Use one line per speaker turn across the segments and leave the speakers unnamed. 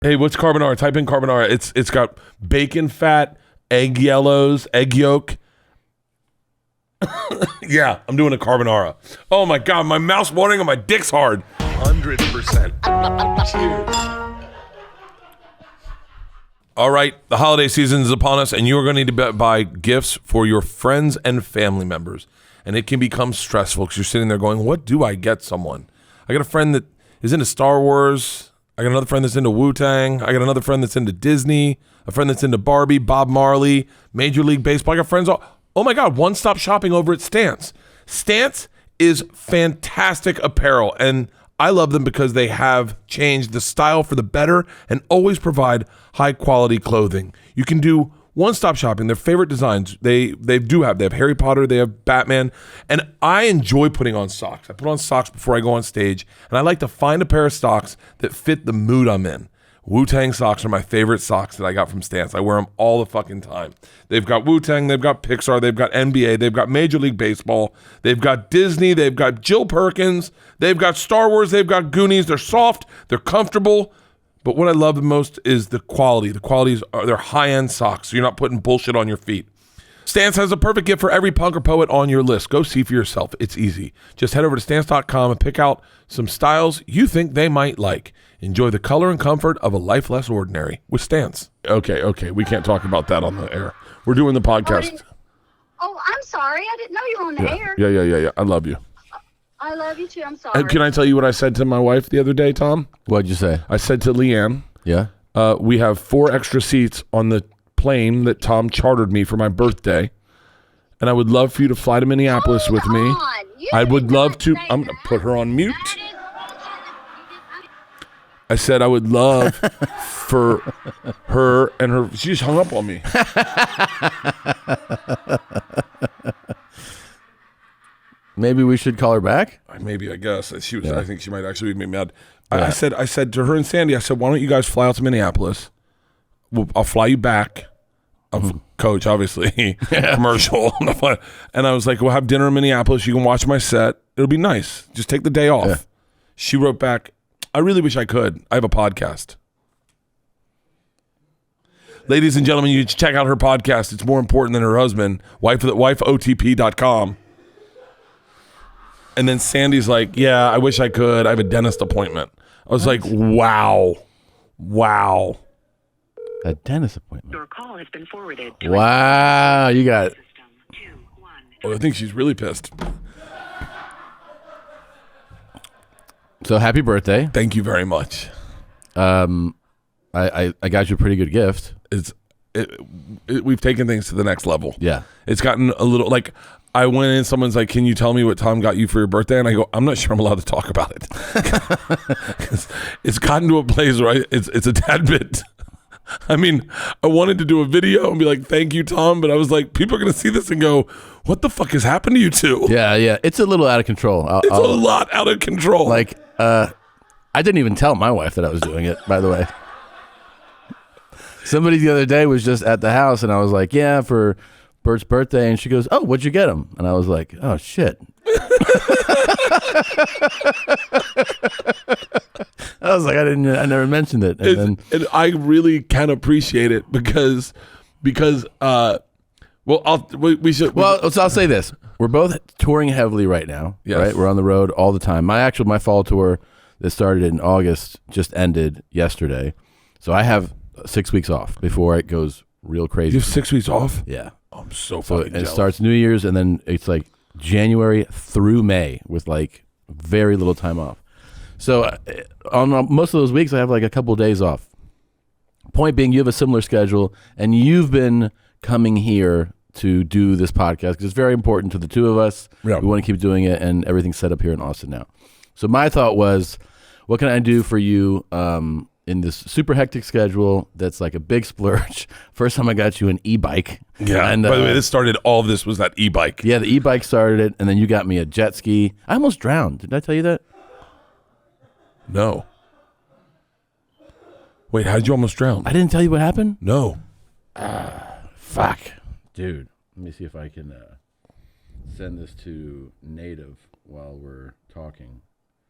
Hey, what's carbonara? Type in carbonara. It's got bacon fat, egg yellows, egg yolk. Yeah, I'm doing a carbonara. Oh my God, my mouth's watering and my dick's hard. 100%. Cheers. All right, the holiday season is upon us, and you are going to need to buy gifts for your friends and family members. And it can become stressful because you're sitting there going, what do I get someone? I got a friend that is into Star Wars. I got another friend that's into Wu-Tang. I got another friend that's into Disney. A friend that's into Barbie, Bob Marley, Major League Baseball. I got friends all... Oh my God, one-stop shopping over at Stance. Stance is fantastic apparel, and I love them because they have changed the style for the better and always provide high-quality clothing. You can do one-stop shopping. Their favorite designs, they have Harry Potter, they have Batman, and I enjoy putting on socks. I put on socks before I go on stage, and I like to find a pair of socks that fit the mood I'm in. Wu-Tang socks are my favorite socks that I got from Stance. I wear them all the fucking time. They've got Wu-Tang, they've got Pixar, they've got NBA, they've got Major League Baseball, they've got Disney, they've got Jill Perkins, they've got Star Wars, they've got Goonies. They're soft, they're comfortable, but what I love the most is the quality. The qualities are they're high-end socks, so you're not putting bullshit on your feet. Stance has a perfect gift for every punk or poet on your list. Go see for yourself. It's easy. Just head over to stance.com and pick out some styles you think they might like. Enjoy the color and comfort of a life less ordinary with Stance. Okay. We can't talk about that on the air. We're doing the podcast.
I'm sorry. I didn't know you were on the air.
Yeah. I love you.
I love you too. I'm sorry.
Can I tell you what I said to my wife the other day, Tom?
What'd you say?
I said to Leanne,
yeah,
we have 4 extra seats on the plane that Tom chartered me for my birthday, and I would love for you to fly to Minneapolis with me. I would love to. I'm going to put her on mute. I said I would love for her and her. She just hung up on me.
Maybe we should call her back.
Maybe, I guess she was. Yeah. I think she might actually be mad. Yeah. I said to her and Sandy, I said, why don't you guys fly out to Minneapolis? I'll fly you back. Coach, obviously, commercial. And I was like, we'll have dinner in Minneapolis. You can watch my set. It'll be nice. Just take the day off. Yeah. She wrote back, I really wish I could. I have a podcast. Ladies and gentlemen, you should check out her podcast. It's more important than her husband. Wifeotp.com. And then Sandy's like, yeah, I wish I could. I have a dentist appointment. I was like, wow.
A dentist appointment.
Your call has been forwarded.
Wow, you got it.
Oh, I think she's really pissed.
So happy birthday.
Thank you very much.
I got you a pretty good gift.
We've taken things to the next level.
Yeah.
It's gotten a little like I went in, someone's like, can you tell me what Tom got you for your birthday? And I go, I'm not sure I'm allowed to talk about it. It's gotten to a place where it's a tad bit. I mean, I wanted to do a video and be like, thank you, Tom. But I was like, people are going to see this and go, what the fuck has happened to you two?
Yeah. It's a little out of control.
It's a lot out of control.
Like, I didn't even tell my wife that I was doing it, by the way. Somebody the other day was just at the house and I was like, yeah, for Bert's birthday. And she goes, oh, what'd you get him? And I was like, oh, shit. I was like, I never mentioned it. And
I really can appreciate it because I'll
say this. We're both touring heavily right now.
Yes.
Right? We're on the road all the time. My fall tour that started in August just ended yesterday. So I have 6 weeks off before it goes real crazy.
You have 6 weeks off?
Yeah.
I'm so fucking jealous.
It starts New Year's and then it's like January through May with like very little time off. So on most of those weeks, I have like a couple of days off. Point being, you have a similar schedule and you've been coming here to do this podcast because it's very important to the two of us.
Yeah.
We want to keep doing it and everything's set up here in Austin now. So my thought was, what can I do for you in this super hectic schedule that's like a big splurge? First time I got you an e-bike.
Yeah, and by the way, all of this was that e-bike.
Yeah, the e-bike started it, and then you got me a jet ski. I almost drowned. Did I tell you that?
No. Wait, how did you almost drown?
I didn't tell you what happened?
No.
Fuck. Dude, let me see if I can send this to Native while we're talking.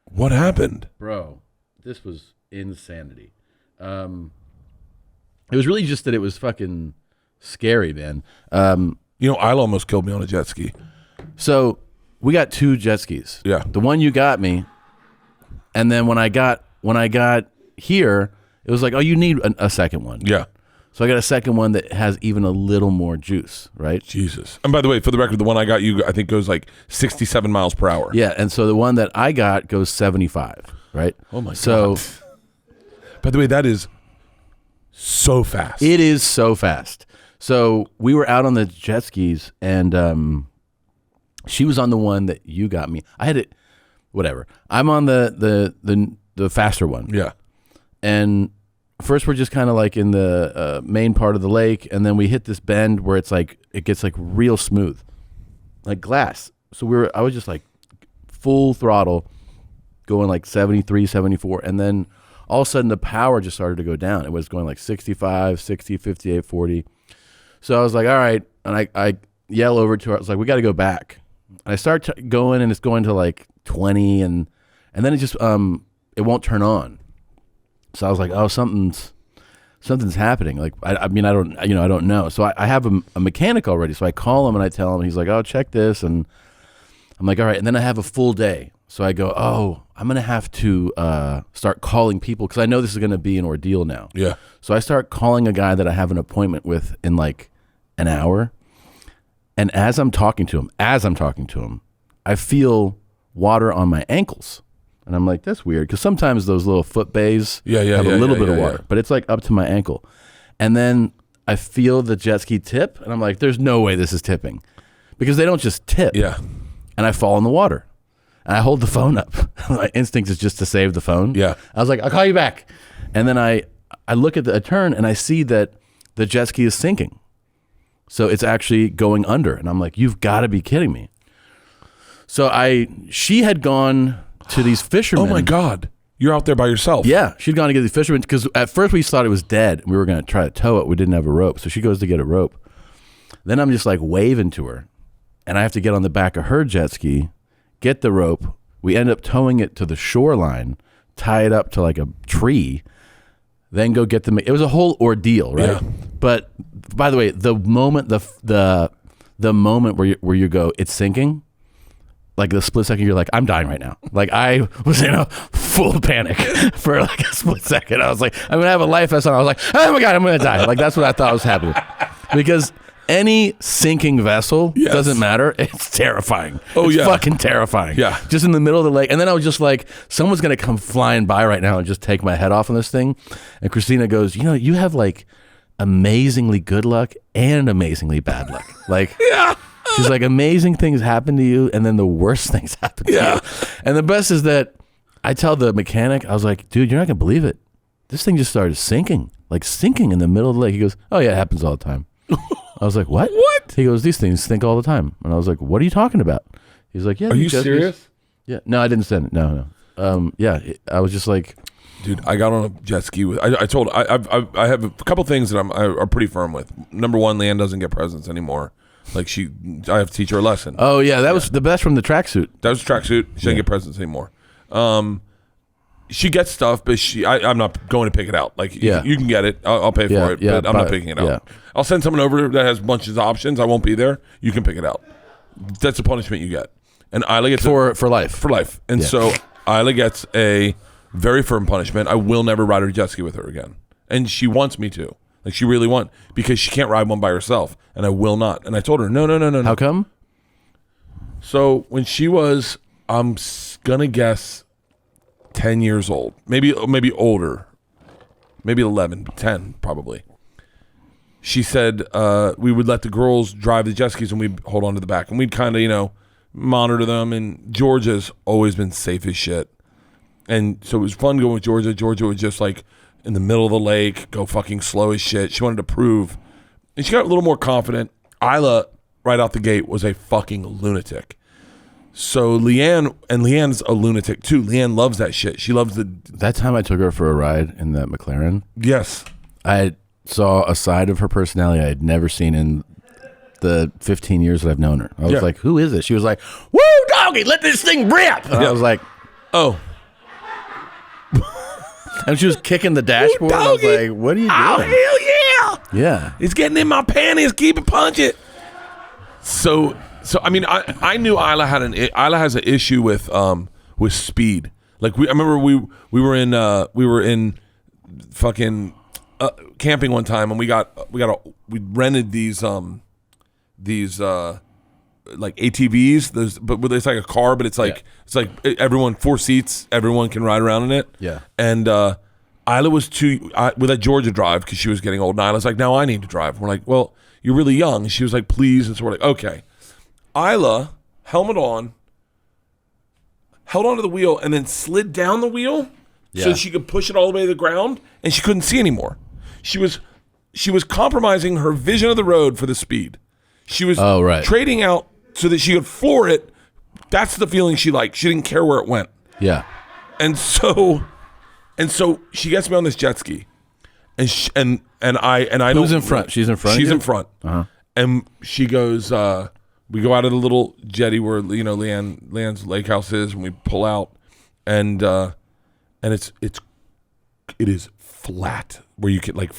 What happened?
Bro, this was insanity. It was really just that it was fucking scary, man.
Isla almost killed me on a jet ski.
So we got 2 jet skis.
Yeah.
The one you got me, and then when I got here, it was like, oh, you need a second one.
Yeah.
So I got a second one that has even a little more juice, right?
Jesus. And by the way, for the record, the one I got you, I think goes like 67 miles per hour.
Yeah, and so the one that I got goes 75, right?
Oh my God. By the way, that is so fast.
It is so fast. So we were out on the jet skis, and she was on the one that you got me. I had it, whatever. I'm on the faster one.
Yeah.
And first we're just kind of like in the main part of the lake, and then we hit this bend where it's like it gets like real smooth, like glass. So I was just like full throttle, going like 73, 74, and then all of a sudden the power just started to go down. It was going like 65, 60, 58, 40. So I was like, all right, and I yell over to her. I was like, we got to go back. And I start going, and it's going to like 20, and then it just it won't turn on. So I was like, oh, something's happening. Like, I don't know. So I have a mechanic already. So I call him and I tell him, he's like, oh, check this. And I'm like, all right. And then I have a full day. So I go, oh, I'm going to have to start calling people because I know this is going to be an ordeal now.
Yeah.
So I start calling a guy that I have an appointment with in like an hour. And as I'm talking to him, I feel water on my ankles. And I'm like, that's weird, because sometimes those little foot bays have a little bit of water, but it's like up to my ankle. And then I feel the jet ski tip, and I'm like, there's no way this is tipping, because they don't just tip.
Yeah.
And I fall in the water, and I hold the phone up. My instinct is just to save the phone.
Yeah.
I was like, I'll call you back. And then I look at the turn, and I see that the jet ski is sinking. So it's actually going under, and I'm like, you've got to be kidding me. So she had gone to these fishermen.
Oh my God. You're out there by yourself.
Yeah. She'd gone to get these fishermen because at first we thought it was dead and we were going to try to tow it. We didn't have a rope. So she goes to get a rope. Then I'm just like waving to her, and I have to get on the back of her jet ski, get the rope. We end up towing it to the shoreline, tie it up to like a tree, then go get it was a whole ordeal, right?
Yeah.
But by the way, the moment the moment where you go, it's sinking, like the split second you're like, I'm dying right now. Like I was in a full panic for like a split second. I was like, I'm gonna have a life vest on. I was like, oh my God, I'm gonna die. Like that's what I thought was happening. Because any sinking vessel, doesn't matter, it's terrifying. It's fucking terrifying.
Yeah.
Just in the middle of the lake. And then I was just like, someone's gonna come flying by right now and just take my head off on this thing. And Christina goes, you have like amazingly good luck and amazingly bad luck. Like she's like, amazing things happen to you, and then the worst things happen to you. And the best is that I tell the mechanic, I was like, dude, you're not going to believe it. This thing just started sinking in the middle of the lake. He goes, oh, yeah, it happens all the time. I was like, what? What? He goes, these things sink all the time. And I was like, what are you talking about? He's like, yeah.
Are you serious?
Yeah. No, I didn't send it. No. I was just like,
dude, I got on a jet ski with. I I have a couple things that I'm pretty firm with. Number one, Leanne doesn't get presents anymore. Like I have to teach her a lesson.
Oh yeah, that was the best from the tracksuit.
That was the tracksuit. She doesn't get presents anymore. She gets stuff, but I'm not going to pick it out. Like you can get it. I'll pay for it, but I'm not picking it out. Yeah. I'll send someone over that has bunches of options. I won't be there. You can pick it out. That's the punishment you get. And Isla gets
for life.
For life. And so Isla gets a very firm punishment. I will never ride a jet ski with her again. And she wants me to. Like she really wants, because she can't ride one by herself, and I will not. And I told her, no.
How come?
So when she was, I'm gonna guess 10 years old, maybe older, maybe 11, 10 probably. She said we would let the girls drive the jet skis and we'd hold on to the back, and we'd kind of, monitor them. And Georgia's always been safe as shit. And so it was fun going with Georgia. Georgia was just like in the middle of the lake, go fucking slow as shit. She wanted to prove. And she got a little more confident. Isla, right out the gate, was a fucking lunatic. So Leanne's a lunatic too. Leanne loves that shit. She loves
That time I took her for a ride in that McLaren.
Yes.
I saw a side of her personality I had never seen in the 15 years that I've known her. I was like, who is this? She was like, woo, doggy, let this thing rip. And I was like,
oh.
And she was kicking the dashboard. I was like, what are you doing?
Oh, hell yeah.
Yeah.
It's getting in my panties. Keep it punching. So I mean, I knew Isla has an issue with speed. Like I remember we were in fucking camping one time, and we rented these like ATVs, but it's like a car, but it's like everyone 4 seats, everyone can ride around in it.
Yeah.
And Isla was we let Georgia drive because she was getting old, and Isla's like, now I need to drive. We're like, well, you're really young. And she was like, please. And so we're like, okay. Isla, helmet on, held onto the wheel, and then slid down the wheel so she could push it all the way to the ground, and she couldn't see anymore. She was compromising her vision of the road for the speed. She was trading out so that she could floor it. That's the feeling she liked. She didn't care where it went.
Yeah.
And so she gets me on this jet ski, and I
Who's in front? She's in front.
She's in front. Uh-huh. And she goes. We go out of the little jetty where Leanne's lake house is, and we pull out, and it is flat where you can where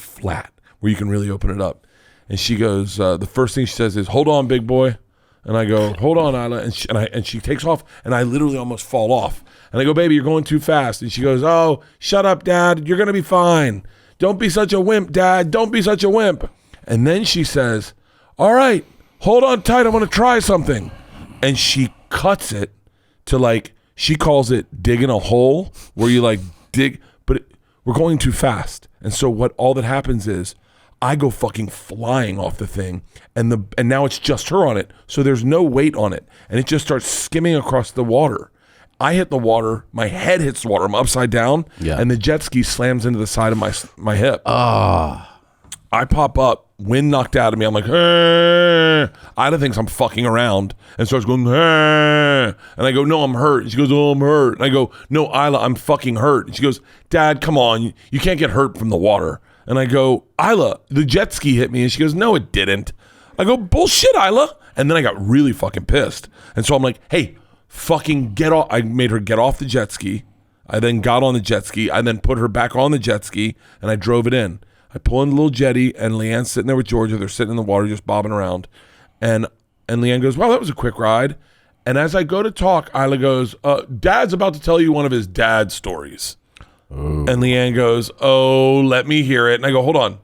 you can really open it up. And she goes, the first thing she says is, "Hold on, big boy." And I go, "Hold on, Isla." And she takes off, and I literally almost fall off. And I go, "Baby, you're going too fast." And she goes, "Oh, shut up, Dad. You're gonna be fine. Don't be such a wimp, Dad. Don't be such a wimp." And then she says, "All right, hold on tight. I want to try something." And she cuts it to she calls it digging a hole, where you dig, but we're going too fast. And so all that happens is I go fucking flying off the thing, and now it's just her on it, so there's no weight on it, and it just starts skimming across the water. I hit the water, my head hits the water, I'm upside down, and the jet ski slams into the side of my hip. I pop up, wind knocked out of me. I'm like, Ida thinks I'm fucking around and starts going, and I go, "No, I'm hurt." And she goes, "Oh, I'm hurt." And I go, "No, Isla, I'm fucking hurt." And she goes, "Dad, come on, you can't get hurt from the water." And I go, "Isla, the jet ski hit me." And she goes, "No, it didn't." I go, "Bullshit, Isla." And then I got really fucking pissed. And so I'm like, "Hey, fucking get off." I made her get off the jet ski. I then got on the jet ski. I then put her back on the jet ski, and I drove it in. I pull in the little jetty, and Leanne's sitting there with Georgia. They're sitting in the water just bobbing around. And Leanne goes, "Wow, that was a quick ride." And as I go to talk, Isla goes, "Dad's about to tell you one of his dad stories." Ooh. And Leanne goes, "Oh, let me hear it." And I go, "Hold on."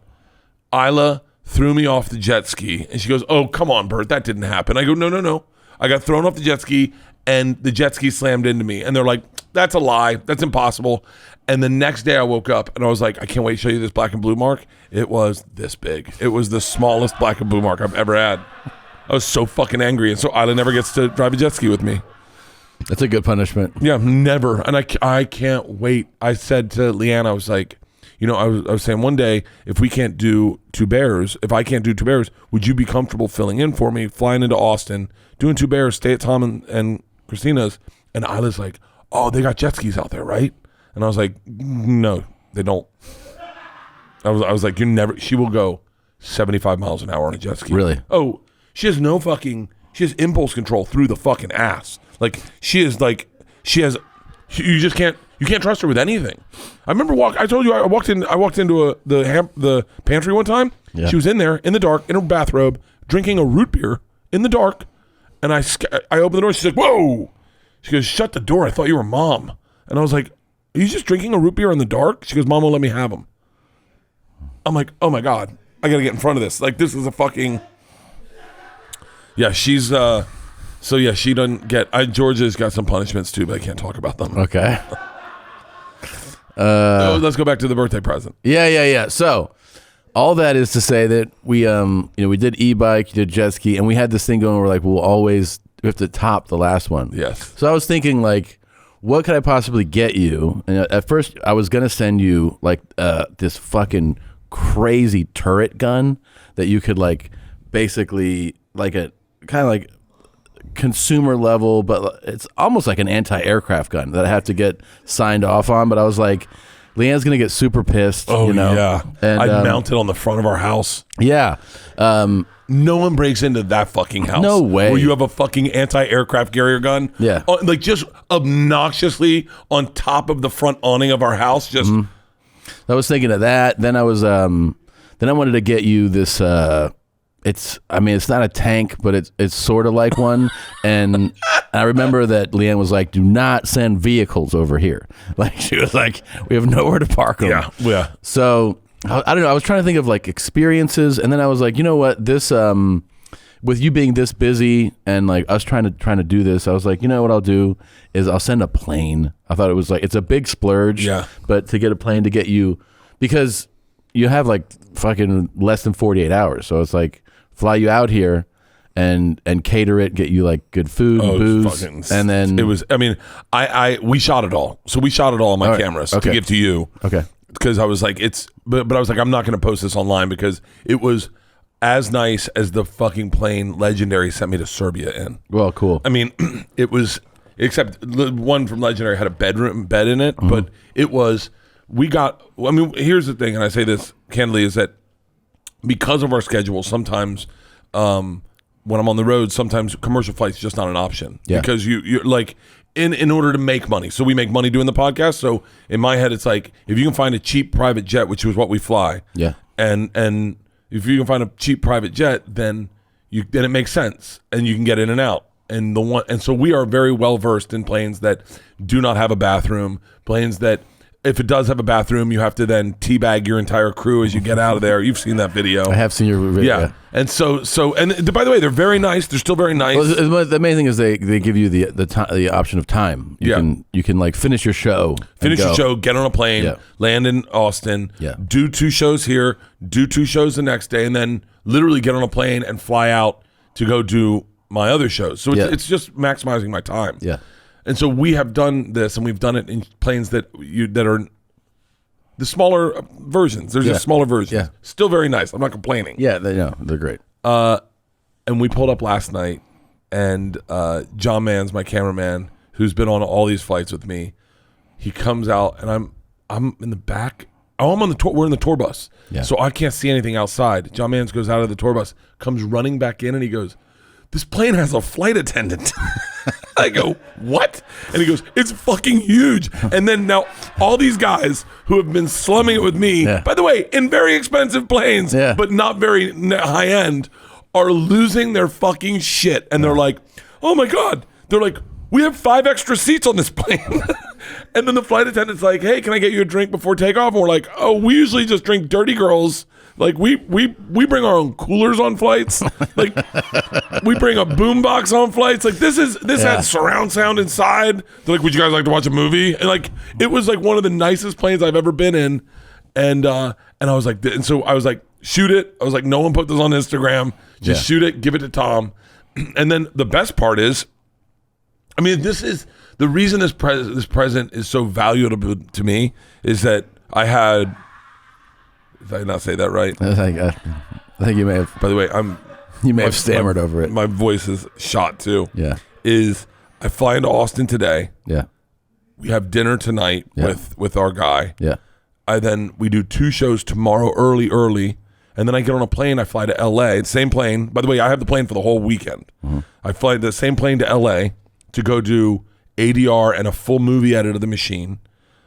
Isla threw me off the jet ski. And she goes, "Oh, come on, Bert, that didn't happen." I go, No. I got thrown off the jet ski, and the jet ski slammed into me. And they're like, "That's a lie. That's impossible." And the next day I woke up, and I was like, "I can't wait to show you this black and blue mark." It was this big. It was the smallest black and blue mark I've ever had. I was so fucking angry. And so Isla never gets to drive a jet ski with me.
That's a good punishment.
Yeah, never. And I can't wait. I said to Leanne, I was like, I was saying one day, if I can't do 2 bears, would you be comfortable filling in for me, flying into Austin, doing 2 bears, stay at Tom and Christina's? And Isla's like, "Oh, they got jet skis out there, right?" And I was like, "No, they don't." I was like, she will go 75 miles an hour on a jet ski.
Really?
Oh, she has impulse control through the fucking ass. You can't trust her with anything. I remember I told you I walked into the pantry one time. Yeah. She was in there in the dark in her bathrobe drinking a root beer in the dark, and I opened the door. She's like, "Whoa!" She goes, "Shut the door. I thought you were Mom." And I was like, "Are you just drinking a root beer in the dark?" She goes, "Mom won't let me have them." I'm like, "Oh my God, I gotta get in front of this. This is a fucking." Yeah, she's so yeah, she doesn't get. Georgia's got some punishments too, but I can't talk about them.
Okay.
Let's go back to the birthday present.
Yeah. So, all that is to say that we did e-bike, you did jet ski, and we had this thing going where we have to top the last one.
Yes.
So I was thinking what could I possibly get you? And at first I was gonna send you this fucking crazy turret gun that you could basically a kind of consumer level, but it's almost like an anti-aircraft gun that I have to get signed off on. But I was like, Leanne's gonna get super pissed.
Oh yeah,
and
I'd mount it on the front of our house.
Yeah.
No one breaks into that fucking house.
No way.
Where you have a fucking anti-aircraft carrier gun.
Yeah.
Just obnoxiously on top of the front awning of our house. Just
I was thinking of that. Then I was then I wanted to get you this it's not a tank, but it's sort of like one. And I remember that Leanne was like, do not send vehicles over here. Like, she was like, we have nowhere to park them.
Yeah.
So I don't know. I was trying to think of like experiences, and then I was like, you know what, this with you being this busy and like us trying to do this, I was like, you know what I'll do is I'll send a plane. I thought it was like, it's a big splurge, but to get a plane to get you, because you have like fucking less than 48 hours, so it's like fly you out here and cater it, get you like good food, and booze, and then
it was. I mean, we shot it all, so we shot it all on my cameras to give to you.
Okay.
Because I was like, but I was like, I'm not going to post this online because it was as nice as the fucking plane Legendary sent me to Serbia in.
Well, cool.
I mean, it was, except the one from Legendary had a bed in it, but it was, here's the thing, and I say this candidly, is that because of our schedule, sometimes when I'm on the road, sometimes commercial flight's just not an option.
Yeah.
Because you're like, in order to make money. So we make money doing the podcast. So in my head, it's like, if you can find a cheap private jet, which is what we fly.
Yeah.
And if you can find a cheap private jet, then it makes sense and you can get in and out. And so we are very well versed in planes that do not have a bathroom, planes that, if it does have a bathroom, you have to then teabag your entire crew as you get out of there. You've seen that video.
I have seen your video.
Yeah. And so, and by the way, they're very nice. They're still very nice.
Well, the main thing is they give you the option of time. You can like finish your show.
Finish your show, get on a plane, land in Austin, do 2 shows here, do 2 shows the next day, and then literally get on a plane and fly out to go do my other shows. So it's just maximizing my time.
Yeah.
And so we have done this, and we've done it in planes that are the smaller versions. There's just smaller versions.
Yeah.
Still very nice. I'm not complaining.
Yeah, they're great.
And we pulled up last night, and John Mans, my cameraman, who's been on all these flights with me, he comes out, and I'm in the back. Oh, I'm on the tour. We're in the tour bus, so I can't see anything outside. John Mans goes out of the tour bus, comes running back in, and he goes, "This plane has a flight attendant." I go, "What?" And he goes, "It's fucking huge." And then now all these guys who have been slumming it with me, by the way, in very expensive planes, but not very high end, are losing their fucking shit. And they're like, "Oh my God." They're like, "We have 5 extra seats on this plane." And then the flight attendant's like, "Hey, can I get you a drink before takeoff?" And we're like, "Oh, we usually just drink Dirty Girls. Like we bring our own coolers on flights. Like we bring a boombox on flights. Like this had surround sound inside." They're like, "Would you guys like to watch a movie?" And like it was like one of the nicest planes I've ever been in. And I was like, and so I was like, "Shoot it." I was like, "No one put this on Instagram. Just shoot it. Give it to Tom." And then the best part is, I mean, this is the reason this present is so valuable to me is that I had. Did I not say that right?
I think you may have.
By the way,
you may have stammered over it.
My voice is shot too.
Yeah.
I fly into Austin today.
Yeah.
We have dinner tonight with our guy.
Yeah.
We do 2 shows tomorrow early, and then I get on a plane. I fly to LA. Same plane. By the way, I have the plane for the whole weekend. Mm-hmm. I fly the same plane to LA to go do ADR and a full movie edit of the machine.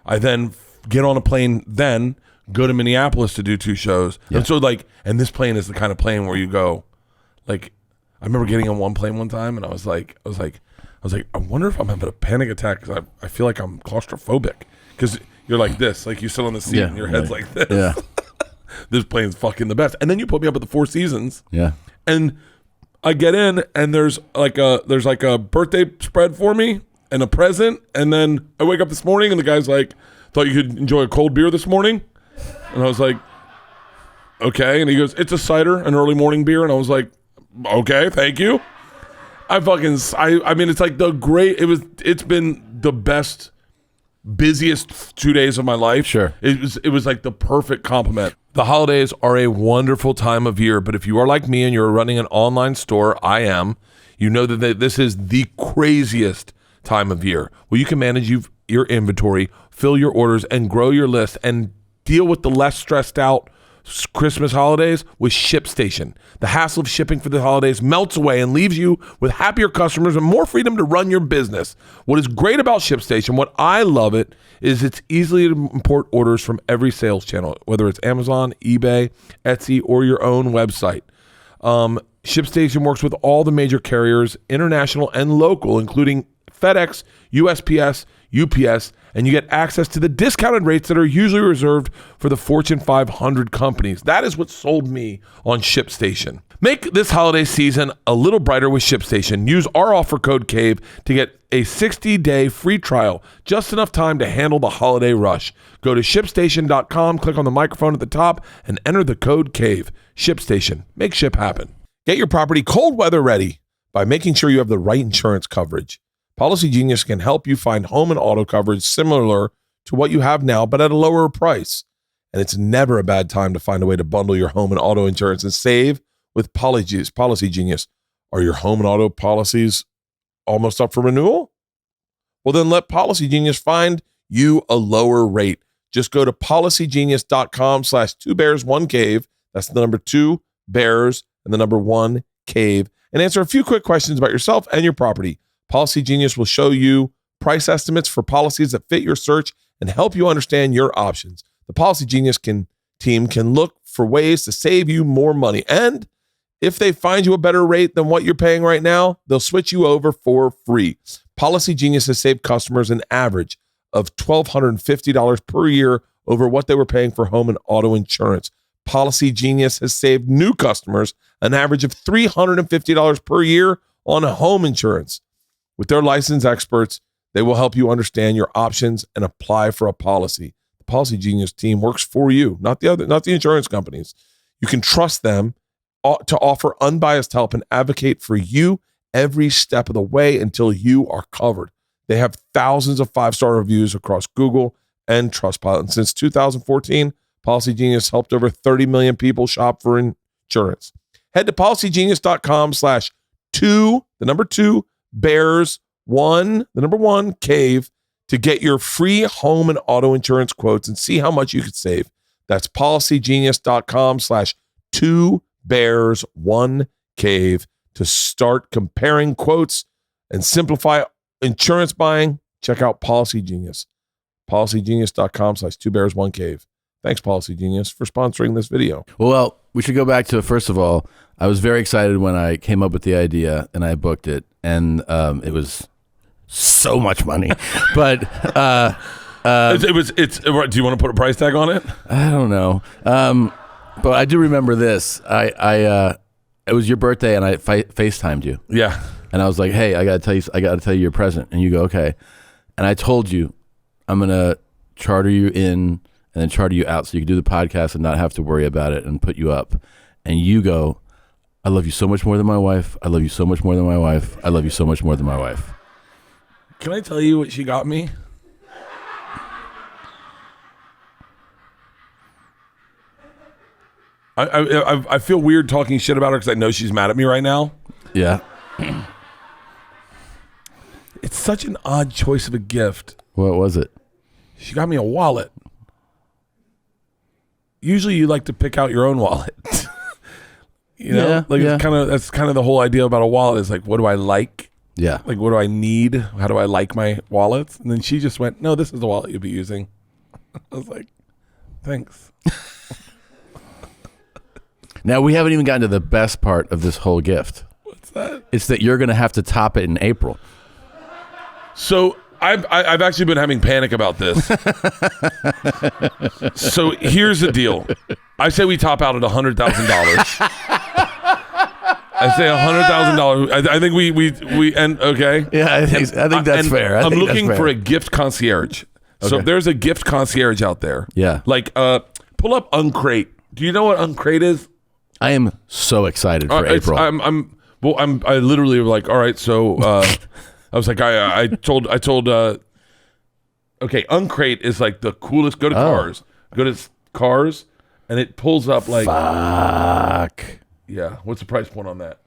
I then get on a plane go to Minneapolis to do 2 shows. Yeah. And so and this plane is the kind of plane where you go, like, I remember getting on one plane one time and I was like, I wonder if I'm having a panic attack because I feel like I'm claustrophobic because you're like this, like you sit on the seat and your head's like this.
Yeah.
This plane's fucking the best. And then you put me up at the Four Seasons.
Yeah.
And I get in and there's like a birthday spread for me and a present. And then I wake up this morning and the guy's like, "Thought you could enjoy a cold beer this morning?" And I was like, "Okay." And he goes, "It's a cider, an early morning beer." And I was like, "Okay, thank you." I mean, it's like it's been the best, busiest 2 days of my life.
Sure.
It was like the perfect compliment. The holidays are a wonderful time of year, but if you are like me and you're running an online store, I am, you know that this is the craziest time of year. Well, you can manage your inventory, fill your orders, and grow your list, and deal with the less stressed out Christmas holidays with ShipStation. The hassle of shipping for the holidays melts away and leaves you with happier customers and more freedom to run your business. What is great about ShipStation, what I love it, is it's easily to import orders from every sales channel, whether it's Amazon, eBay, Etsy, or your own website. ShipStation works with all the major carriers, international and local, including FedEx, USPS, UPS, and you get access to the discounted rates that are usually reserved for the Fortune 500 companies. That is what sold me on ShipStation. Make this holiday season a little brighter with ShipStation. Use our offer code CAVE to get a 60-day free trial, just enough time to handle the holiday rush. Go to ShipStation.com, click on the microphone at the top, and enter the code CAVE. ShipStation. Make ship happen. Get your property cold weather ready by making sure you have the right insurance coverage. Policy Genius can help you find home and auto coverage similar to what you have now, but at a lower price. And it's never a bad time to find a way to bundle your home and auto insurance and save with Policy Genius. Are your home and auto policies almost up for renewal? Well, then let Policy Genius find you a lower rate. Just go to policygenius.com/2bears1cave. That's the number 2 bears and the number 1 cave, and answer a few quick questions about yourself and your property. Policy Genius will show you price estimates for policies that fit your search and help you understand your options. The Policy Genius team can look for ways to save you more money. And if they find you a better rate than what you're paying right now, they'll switch you over for free. Policy Genius has saved customers an average of $1,250 per year over what they were paying for home and auto insurance. Policy Genius has saved new customers an average of $350 per year on home insurance. With their licensed experts, they will help you understand your options and apply for a policy. The Policy Genius team works for you, not the insurance companies. You can trust them to offer unbiased help and advocate for you every step of the way until you are covered. They have thousands of 5-star reviews across Google and Trustpilot. And since 2014, Policy Genius helped over 30 million people shop for insurance. Head to policygenius.com/2, the number 2, bears 1, the number 1, cave, to get your free home and auto insurance quotes and see how much you could save. That's policygenius.com/2 bears 1 cave to start comparing quotes and simplify insurance buying. Check out Policy Genius. policygenius.com/2 bears 1 cave. Thanks, Policy Genius, for sponsoring this video.
Well, we should go back to, first of all, I was very excited when I came up with the idea and I booked it, and it was so much money. But
do you want to put a price tag on it?
I don't know. But I do remember this. It was your birthday, and I FaceTimed you.
Yeah.
And I was like, "Hey, I gotta tell you your present." And you go, "Okay." And I told you, I'm gonna charter you in and then charter you out so you can do the podcast and not have to worry about it and put you up. And you go, "I love you so much more than my wife. I love you so much more than my wife. I love you so much more than my wife."
Can I tell you what she got me? I feel weird talking shit about her because I know she's mad at me right now.
Yeah.
It's such an odd choice of a gift.
What was it?
She got me a wallet. Usually you like to pick out your own wallet. It's kind of the whole idea about a wallet is like, what do I like?
Yeah.
Like, what do I need? How do I like my wallets? And then she just went, "No, this is the wallet you'll be using." I was like, thanks.
Now, we haven't even gotten to the best part of this whole gift.
What's that?
It's that you're going to have to top it in April.
So I've actually been having panic about this. So here's the deal. I say we top out at $100,000. I say $100,000. I think we end okay.
Yeah, I think that's fair.
I'm looking for a gift concierge. Okay. So if there's a gift concierge out there,
yeah,
like pull up Uncrate. Do you know what Uncrate is?
I am so excited for April.
I literally was like, all right, so I was like, I told okay, Uncrate is like the coolest. Go to cars, and it pulls up like
fuck.
Yeah, what's the price point on that?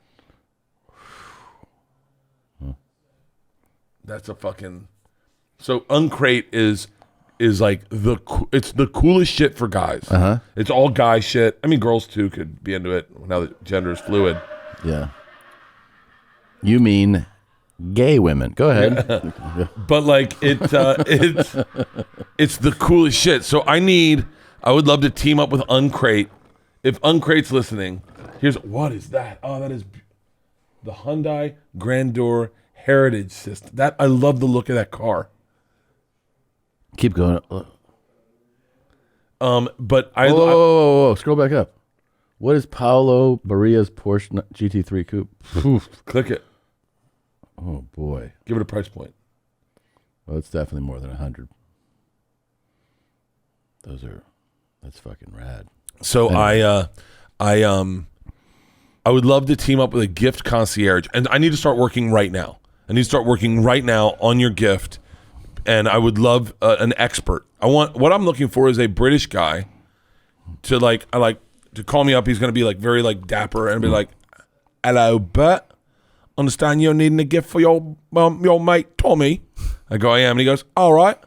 That's a fucking. So Uncrate is is like it's the coolest shit for guys. It's all guy shit. I mean, girls too could be into it now that gender is fluid.
Yeah. You mean gay women? Go ahead.
Yeah. But like it's the coolest shit. So I would love to team up with Uncrate. If Uncrate's listening, what is that? Oh, that is the Hyundai Grandeur Heritage System. That I love the look of that car.
Keep going.
But
Whoa. Scroll back up. What is Paolo Barria's Porsche GT3 Coupe?
Click it.
Oh boy.
Give it a price point.
Well, it's definitely more than 100. That's fucking rad.
So anyway. I would love to team up with a gift concierge, and I need to start working right now. On your gift, and I would love an expert. What I'm looking for is a British guy to to call me up. He's going to be like very like dapper and be like, "Hello, Bert. Understand you're needing a gift for your mate Tommy." I go, "I am," and he goes, "All right.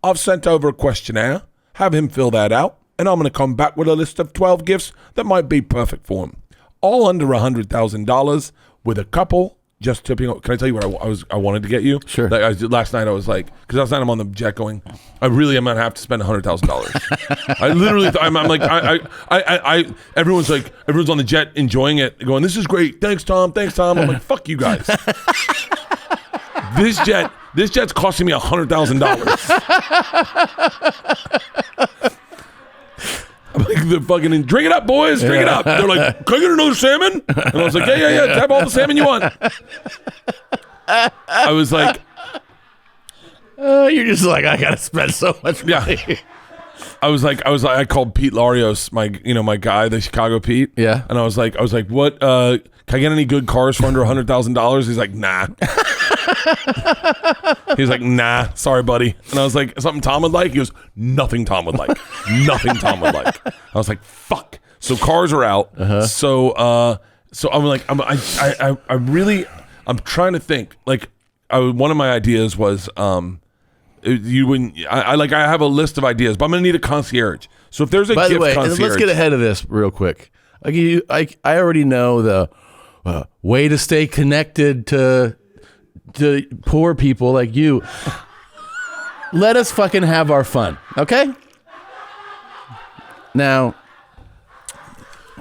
I've sent over a questionnaire. Have him fill that out, and I'm going to come back with a list of 12 gifts that might be perfect for him. All under $100,000 with a couple just tipping. Can I tell you what I wanted to get you?
Sure.
Last night I was like, because last night I'm on the jet going, I really am gonna have to spend $100,000. I literally, I'm like, everyone's on the jet enjoying it, going, this is great. Thanks, Tom. I'm like, fuck you guys. This jet's costing me $100,000. I'm like, the fucking, drink it up, boys, drink it up. They're like, can I get another salmon? And I was like, yeah, grab all the salmon you want. I was like,
you're just like, I gotta spend so much money.
Yeah. I called Pete Larios, my guy, the Chicago Pete.
Yeah.
And I was like, what, can I get any good cars for under $100,000? He's like, nah. He's like, nah, sorry, buddy. And I was like, something Tom would like? He goes, nothing Tom would like. Nothing Tom would like. I was like, fuck. So cars are out. So I'm like, I'm trying to think. Like, one of my ideas was, I have a list of ideas, but I'm gonna need a concierge. So if there's a
By the way,
concierge,
let's get ahead of this real quick. I already know the way to stay connected to poor people like you. Let us fucking have our fun, okay? Now,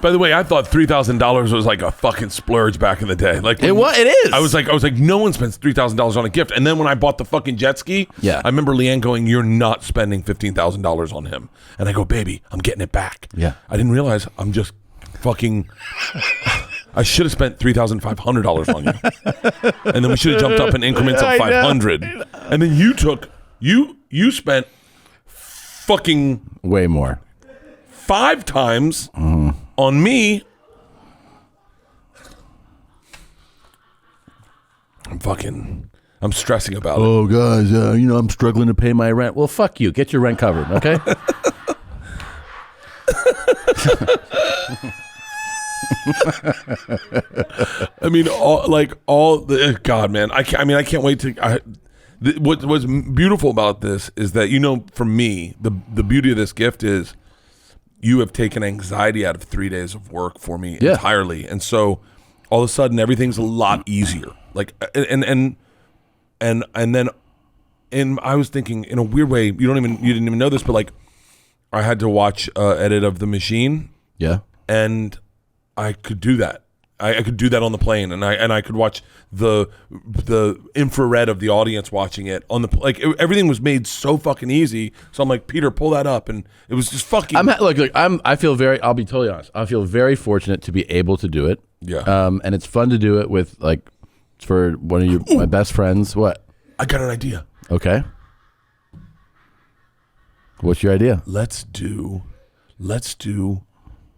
by the way, I thought $3,000 was like a fucking splurge back in the day. Like
it is.
I was like, no one spends $3,000 on a gift. And then when I bought the fucking jet ski,
yeah,
I remember Leanne going, "You're not spending $15,000 on him." And I go, "Baby, I'm getting it back."
Yeah,
I didn't realize I'm just fucking. I should have spent $3,500 on you, and then we should have jumped up in increments of 500. And then you spent fucking
way more,
5 times on me. I'm stressing about it.
Oh, guys, I'm struggling to pay my rent. Well, fuck you. Get your rent covered, okay?
I mean, God, man. I can't wait to. What's beautiful about this is that, for me, the beauty of this gift is you have taken anxiety out of 3 days of work for me entirely, and so all of a sudden everything's a lot easier. Like, and then I was thinking in a weird way. You didn't even know this, but like, I had to watch edit of The Machine.
Yeah,
and I could do that. I could do that on the plane, and I could watch the infrared of the audience watching it on the everything was made so fucking easy. So I'm like, Peter, pull that up, and it was just fucking.
I feel very. I'll be totally honest. I feel very fortunate to be able to do it.
Yeah.
And it's fun to do it with for one of my best friends. What?
I got an idea.
Okay. What's your idea?
Let's do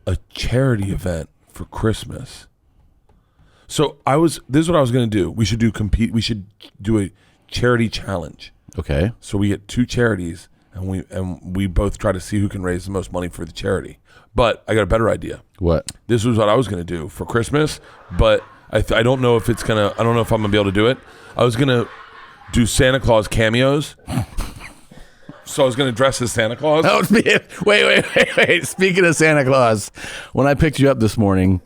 a charity event for Christmas. So this is what I was going to do. We should do a charity challenge.
Okay.
So we get 2 charities, and we both try to see who can raise the most money for the charity. But I got a better idea.
What?
This was what I was going to do for Christmas, but I don't know if I'm going to be able to do it. I was going to do Santa Claus cameos. So I was going to dress as Santa Claus.
Oh, wait. Speaking of Santa Claus, when I picked you up this morning,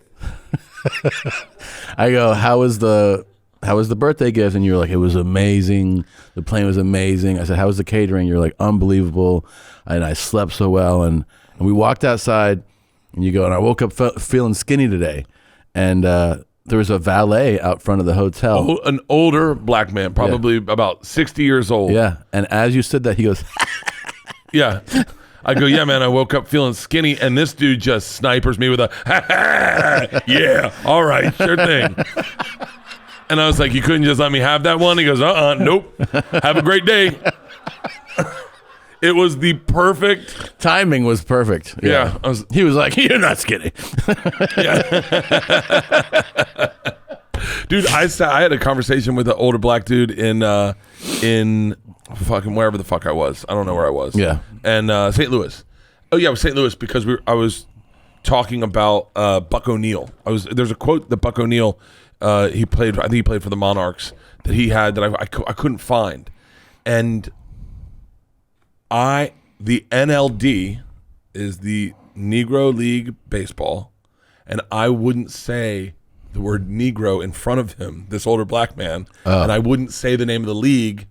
I go, how was the birthday gift? And you were like, it was amazing. The plane was amazing. I said, how was the catering? You're like, unbelievable. And I slept so well. And we walked outside, and you go, and I woke up feeling skinny today. And there was a valet out front of the hotel.
Oh, an older black man, probably about 60 years old.
Yeah. And as you said that, he goes,
yeah. I go, yeah, man, I woke up feeling skinny, and this dude just snipers me with a, yeah, all right, sure thing. And I was like, you couldn't just let me have that one? He goes, nope. Have a great day. It was the perfect.
Timing was perfect.
Yeah.
He was like, you're not skinny.
Dude, I had a conversation with an older black dude in fucking wherever the fuck I was. I don't know where I was.
Yeah.
And St. Louis. Oh yeah, it was St. Louis because I was talking about Buck O'Neil. There's a quote that Buck O'Neil I think he played for the Monarchs that he had that I couldn't find. And the NLD is the Negro League Baseball, and I wouldn't say the word Negro in front of him, this older black man, and I wouldn't say the name of the league,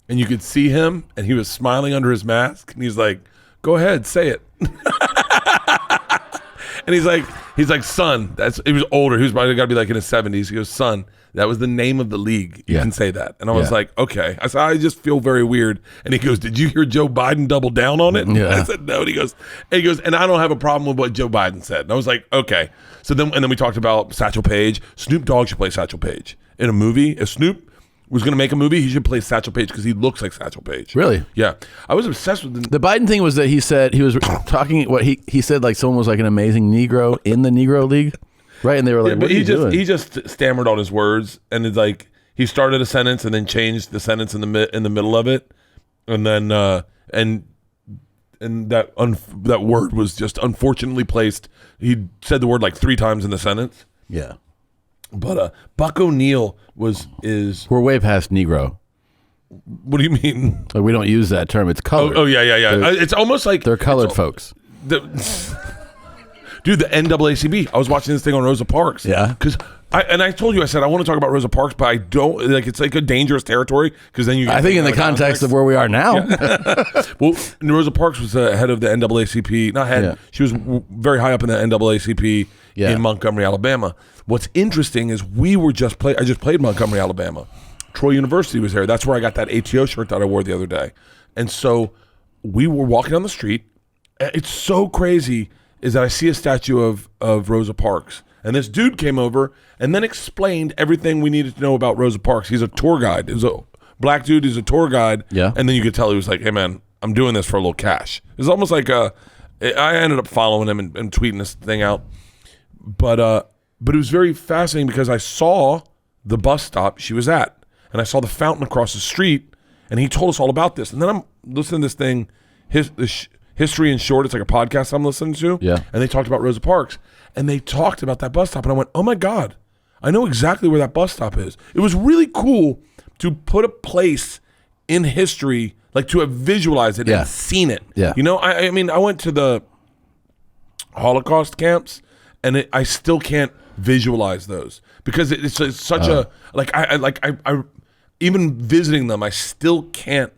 and you could see him, and he was smiling under his mask, and he's like, go ahead, say it. And he's like, son, he was older. He was probably got to be like in his 70s. He goes, son, that was the name of the league. You can say that. And I was like, okay. I said, I just feel very weird. And he goes, did you hear Joe Biden double down on it?
Yeah.
I said, no. And he goes, and I don't have a problem with what Joe Biden said. And I was like, okay. So then we talked about Satchel Paige. Snoop Dogg should play Satchel Paige in a movie. If Snoop was going to make a movie, he should play Satchel Paige because he looks like Satchel Paige.
Really?
Yeah. I was obsessed with
the Biden thing was that he said he was talking he said like someone was like an amazing Negro in the Negro League, right? And they were like, what are you doing?
He just stammered on his words, and it's like he started a sentence and then changed the sentence in the middle of it, and then and that word was just unfortunately placed. He said the word like 3 times in the sentence.
Yeah.
But Buck O'Neil is
we're way past Negro.
What do you mean?
Like we don't use that term. It's colored.
Oh yeah. It's almost like
they're colored folks.
Dude, the NAACP. I was watching this thing on Rosa Parks.
Yeah.
Because I told you, I said I want to talk about Rosa Parks, but I don't like. It's like a dangerous territory because then you.
I think in the context of where we are now.
Yeah. Well, Rosa Parks was the head of the NAACP. Not head. Yeah. She was very high up in the NAACP in Montgomery, Alabama. What's interesting is I just played Montgomery, Alabama. Troy University was there. That's where I got that ATO shirt that I wore the other day. And so we were walking down the street. It's so crazy is that I see a statue of Rosa Parks. And this dude came over and then explained everything we needed to know about Rosa Parks. He's a tour guide. He's a black dude. He's a tour guide. Yeah. And then you could tell he was like, hey, man, I'm doing this for a little cash. It was almost like I ended up following him and tweeting this thing out. But it was very fascinating because I saw the bus stop she was at. And I saw the fountain across the street. And he told us all about this. And then I'm listening to this thing, History in Short. It's like a podcast I'm listening to. Yeah. And they talked about Rosa Parks. And they talked about that bus stop. And I went, oh, my God. I know exactly where that bus stop is. It was really cool to put a place in history, like to have visualized it and seen it. Yeah. You know, I mean, I went to the Holocaust camps. And I still can't visualize those because it's such a I even visiting them I still can't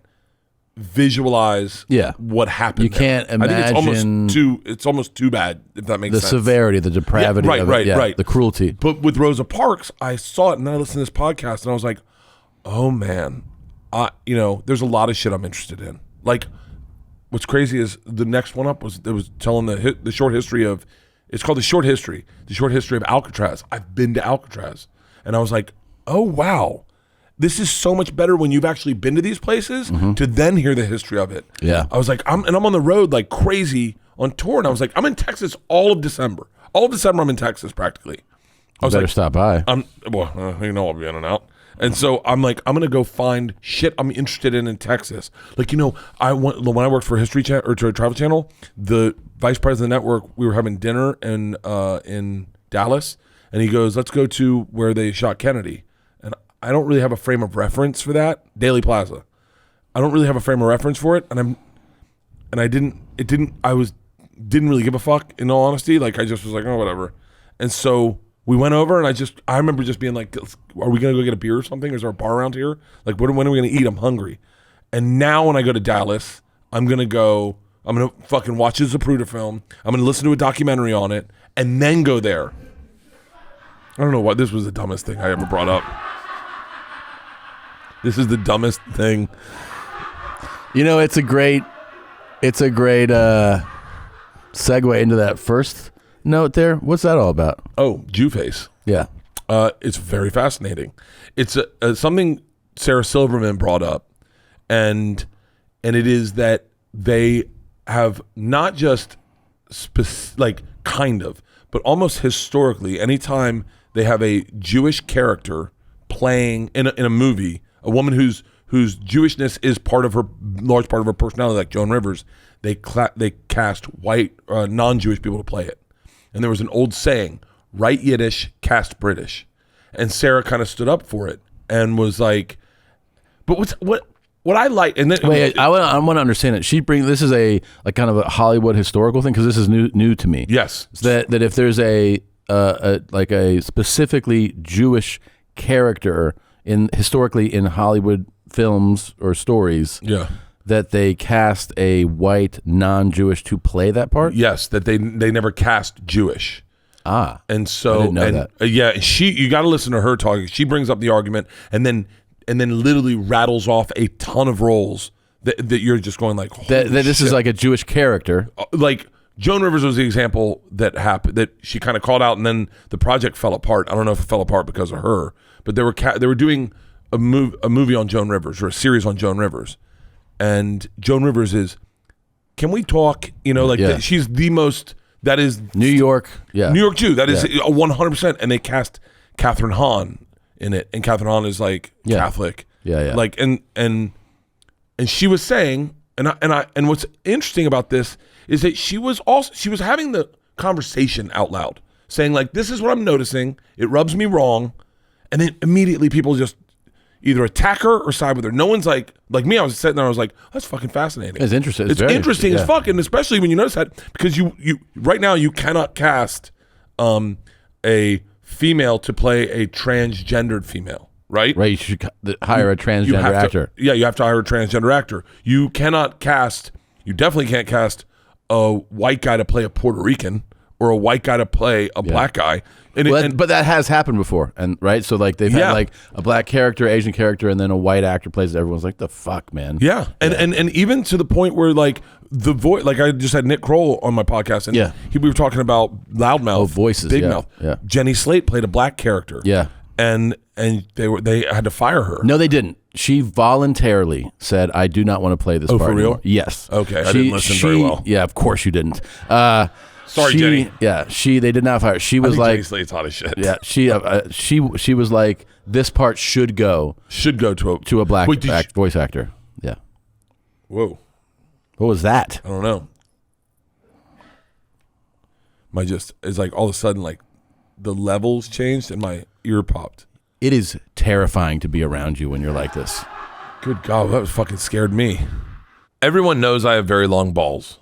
visualize what happened.
You can't imagine.
I think it's almost too bad if that makes sense.
The severity, the depravity, of it. Right, the cruelty.
But with Rosa Parks, I saw it and I listened to this podcast and I was like, oh man, there's a lot of shit I'm interested in. Like, what's crazy is the next one up was telling the short history of. It's called The Short History of Alcatraz. I've been to Alcatraz. And I was like, oh, wow. This is so much better when you've actually been to these places to then hear the history of it. Yeah. I was like, I'm on the road like crazy on tour. And I was like, I'm in Texas all of December. All of December, I'm in Texas practically. I was
better stop by.
I'll be in and out. And so I'm like, I'm gonna go find shit I'm interested in Texas. Like, when I worked for History Channel or Travel Channel, the vice president of the network, we were having dinner in Dallas, and he goes, "Let's go to where they shot Kennedy." And I don't really have a frame of reference for that. Dealey Plaza. I don't really have a frame of reference for it, and and I didn't really give a fuck, in all honesty. Like, I just was like, oh, whatever. And so we went over, and I remember just being like, are we going to go get a beer or something? Is there a bar around here? Like, when are we going to eat? I'm hungry. And now when I go to Dallas, I'm going to fucking watch a Zapruder film. I'm going to listen to a documentary on it, and then go there. I don't know what, this was the dumbest thing I ever brought up. This is the dumbest thing.
You know, it's a great segue into that first note there. What's that all about?
Oh, Jewface.
Yeah.
It's very fascinating. It's something Sarah Silverman brought up, and it is that they have not just but almost historically, anytime they have a Jewish character playing in a movie, a woman whose Jewishness is large part of her personality, like Joan Rivers, they cast white non-Jewish people to play it. And there was an old saying, write Yiddish, cast British. And Sarah kind of stood up for it and was like, but what I like, and then
wait, I want to understand it. This is a kind of a Hollywood historical thing, because this is new to me.
Yes,
that if there's a specifically Jewish character historically in Hollywood films or stories,
yeah,
that they cast a white non-Jewish to play that part.
Yes, that they never cast Jewish. And so
I didn't know that.
You got to listen to her talking. She brings up the argument, and then literally rattles off a ton of roles that you're just going like,
that this is like a Jewish character.
Like Joan Rivers was the example that happened, that she kind of called out, and then the project fell apart. I don't know if it fell apart because of her, but they were doing a movie on Joan Rivers, or a series on Joan Rivers, and Joan Rivers is, can we talk? You know, like she's the most. That is
New York
Jew. That is 100%. And they cast Catherine Hahn in it, and Catherine Hahn is like Catholic.
Yeah.
Like and she was saying, and what's interesting about this is that she was having the conversation out loud, saying like, this is what I'm noticing. It rubs me wrong, and then immediately people just either attack her or side with her. No one's like me. I was sitting there. I was like, that's fucking fascinating.
It's interesting.
It's interesting as fuck, and especially when you notice that, because you right now you cannot cast a female to play a transgendered female, right?
Right. You should hire a transgender actor.
You have to hire a transgender actor. You definitely can't cast a white guy to play a Puerto Rican, or a white guy to play a black guy.
But that has happened before, and right, so like they've had like a black character, Asian character, and then a white actor plays it. Everyone's like, the fuck, man.
Yeah, and even to the point where like the voice, like I just had Nick Kroll on my podcast, and we were talking about loudmouth,
voices,
big mouth. Yeah. Jenny Slate played a black character.
Yeah,
and they had to fire her.
No, they didn't. She voluntarily said, "I do not want to play this part."
For real?
Anymore. Yes.
Okay, I didn't listen very well.
Yeah, of course you didn't.
Sorry, Jenny.
Yeah, they did not fire her. She was like,
Jenny Slate's hot as shit.
Yeah, she was like, this part should go to a black voice actor. Yeah.
Whoa.
What was that?
I don't know. It's like all of a sudden, like the levels changed and my ear popped.
It is terrifying to be around you when you're like this.
Good God, that fucking scared me. Everyone knows I have very long balls.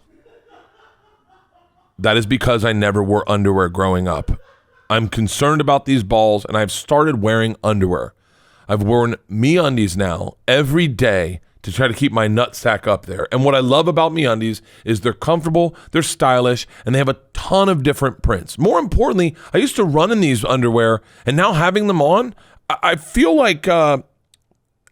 That is because I never wore underwear growing up. I'm concerned about these balls, and I've started wearing underwear. I've worn MeUndies now every day to try to keep my nutsack up there. And what I love about MeUndies is they're comfortable, they're stylish, and they have a ton of different prints. More importantly, I used to run in these underwear, and now having them on, I feel like I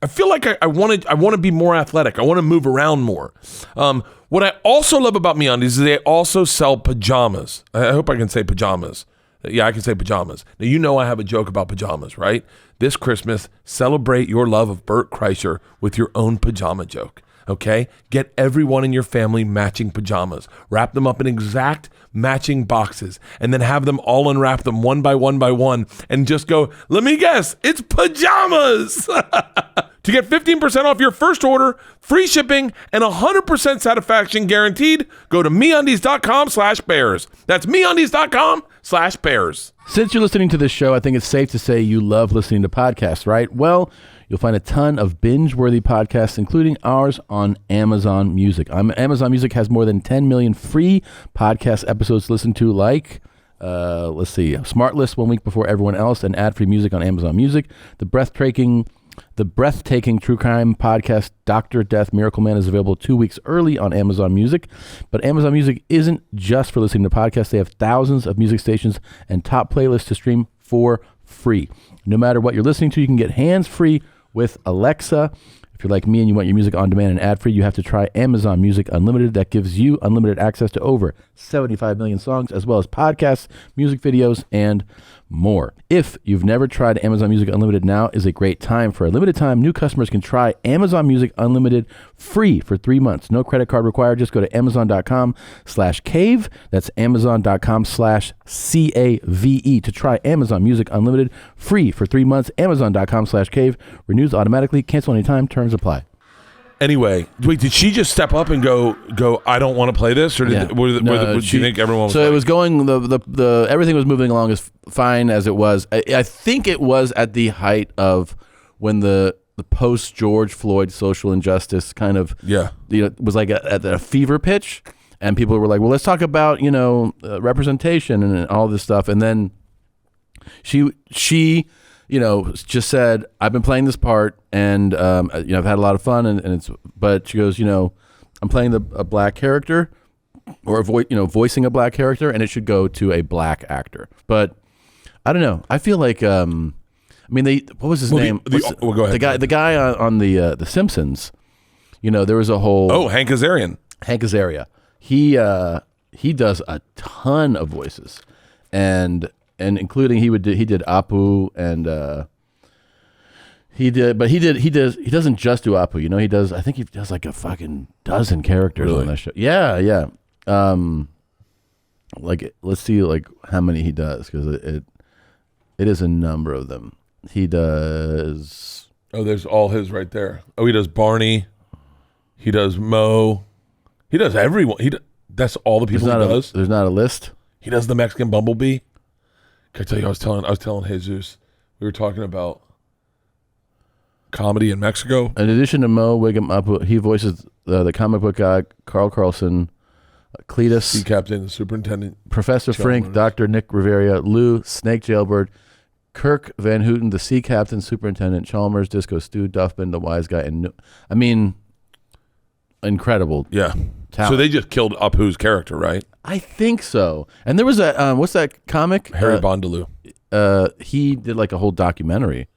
want to be more athletic. I want to move around more. What I also love about MeUndies is they also sell pajamas. I hope I can say pajamas. Yeah, I can say pajamas. Now, you know I have a joke about pajamas, right? This Christmas, celebrate your love of Bert Kreischer with your own pajama joke, okay? Get everyone in your family matching pajamas. Wrap them up in exact matching boxes, and then have them all unwrap them one by one, and just go, let me guess, it's pajamas! To get 15% off your first order, free shipping, and 100% satisfaction guaranteed, go to MeUndies.com/bears. That's MeUndies.com/bears.
Since you're listening to this show, I think it's safe to say you love listening to podcasts, right? Well, you'll find a ton of binge-worthy podcasts, including ours on Amazon Music. Amazon Music has more than 10 million free podcast episodes to listen to, like, let's see, Smart List 1 week before everyone else, and ad-free music on Amazon Music. The breathtaking true crime podcast Dr. Death Miracle Man is available 2 weeks early on Amazon Music. But Amazon Music isn't just for listening to podcasts. They have thousands of music stations and top playlists to stream for free. No matter what you're listening to, you can get hands-free with Alexa. If you're like me and you want your music on demand and ad-free, you have to try Amazon Music Unlimited. That gives you unlimited access to over 75 million songs, as well as podcasts, music videos, and more. If you've never tried Amazon Music Unlimited, now is a great time. For a limited time, new customers can try Amazon Music Unlimited free for 3 months. No credit card required. Just go to Amazon.com/cave. That's Amazon.com/CAVE to try Amazon Music Unlimited free for 3 months. Amazon.com/cave. Renews automatically. Cancel anytime. Terms apply.
Anyway, wait, did she just step up and go, I don't want to play this? Or do you think everyone was
So it was going, the everything was moving along as fine as it was. I think it was at the height of when the post-George Floyd social injustice kind of, was like at a fever pitch. And people were like, well, let's talk about, representation and all this stuff. And then she just said, I've been playing this part and, I've had a lot of fun but she goes, I'm playing a black character or voicing a black character, and it should go to a black actor. But I don't know. I feel like, what was his name?
Go ahead.
The guy on the Simpsons, there was a whole.
Oh, Hank Azaria.
He does a ton of voices, and including he did Apu and he doesn't just do Apu, I think he does like a fucking dozen characters on that show. Yeah. Let's see like how many he does, because it is a number of them. He does.
Oh, there's all his right there. Oh, he does Barney. He does Mo. He does everyone. That's all the people he does.
There's not a list.
He does the Mexican Bumblebee. Can I tell you? I was telling Jesus, we were talking about comedy in Mexico.
In addition to Mo Wiggum, he voices the comic book guy Carl Carlson, Cletus,
Sea Captain, the Superintendent,
Professor Frink, Dr. Nick Riviera, Lou, Snake Jailbird, Kirk Van Houten, the Sea Captain, Superintendent, Chalmers, Disco Stu, Duffman, the Wise Guy, and incredible.
Yeah.
Talent.
So they just killed Apu's character, right?
I think so. And there was a what's that comic?
Harry Bondaloo.
He did like a whole documentary.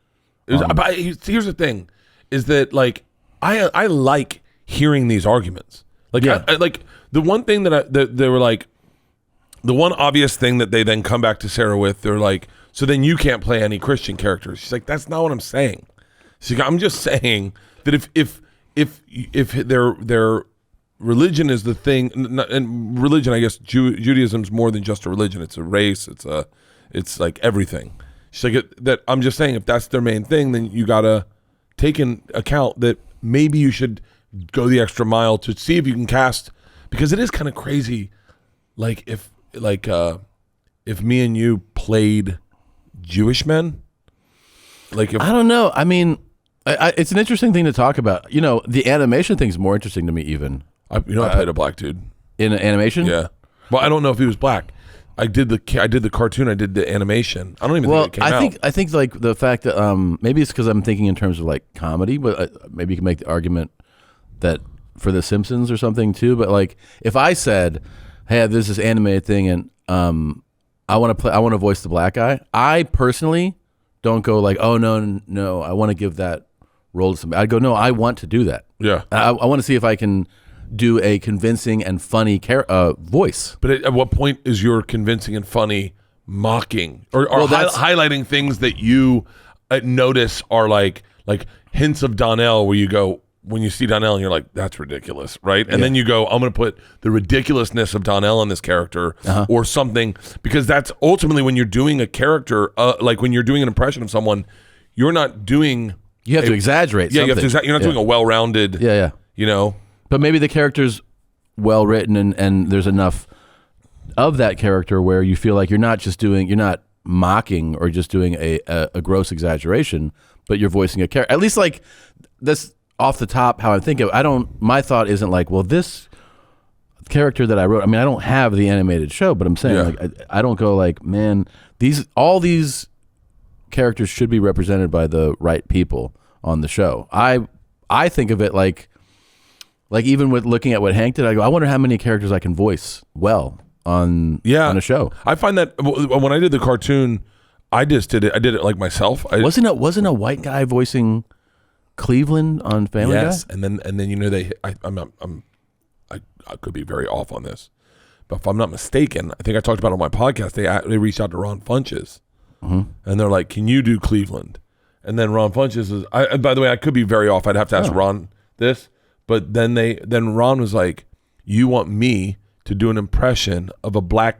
But here's the thing, is that like I like hearing these arguments. Like I like the one thing that they were like, the one obvious thing that they then come back to Sarah with, they're like, so then you can't play any Christian characters. She's like, that's not what I'm saying. She's like, I'm just saying that if their religion is the thing, and religion, I guess Judaism's more than just a religion. It's a race. It's like everything. She's like, that I'm just saying, if that's their main thing, then you gotta take in account that maybe you should go the extra mile to see if you can cast, because it is kind of crazy. Like if me and you played Jewish men, like if,
I don't know. I mean, it's an interesting thing to talk about. The animation thing's more interesting to me even.
I played a black dude
in animation.
Yeah. Well, I don't know if he was black. I did the cartoon. I did the animation. I don't even think it came out.
I think like the fact that maybe it's because I'm thinking in terms of like comedy, but maybe you can make the argument that for The Simpsons or something too. But like if I said, "Hey, there's this animated thing, and I want to voice the black guy," I personally don't go like, "Oh no, I want to give that role to somebody." I'd go, "No, I want to do that."
Yeah,
I want to see if I can do a convincing and funny voice.
But at what point is your convincing and funny mocking or highlighting things that you notice are like hints of Donnell, where you go, when you see Donnell and you're like, that's ridiculous, right? And then you go, I'm going to put the ridiculousness of Donnell in this character or something, because that's ultimately when you're doing a character, like when you're doing an impression of someone, you're not doing
You have to exaggerate.
Yeah,
something.
you're not doing a well-rounded.
Yeah.
You know.
But maybe the character's well written, and there's enough of that character where you feel like you're not mocking or just doing a gross exaggeration, but you're voicing a character. At least like this off the top, how I think of. My thought isn't like, well, this character that I wrote. I mean, I don't have the animated show, but I'm saying like I don't go like, man, all these characters should be represented by the right people on the show. I think of it like even with looking at what Hank did, I go, I wonder how many characters I can voice well on a show.
I find that when I did the cartoon, I did it like myself.
Wasn't a white guy voicing Cleveland on Family Guy?
Yes, and then you know I could be very off on this, but if I'm not mistaken, I think I talked about it on my podcast. They reached out to Ron Funches, and they're like, "Can you do Cleveland?" And then Ron Funches is. By the way, I could be very off. I'd have to ask Ron this, but then Ron was like, "You want me to do an impression of a white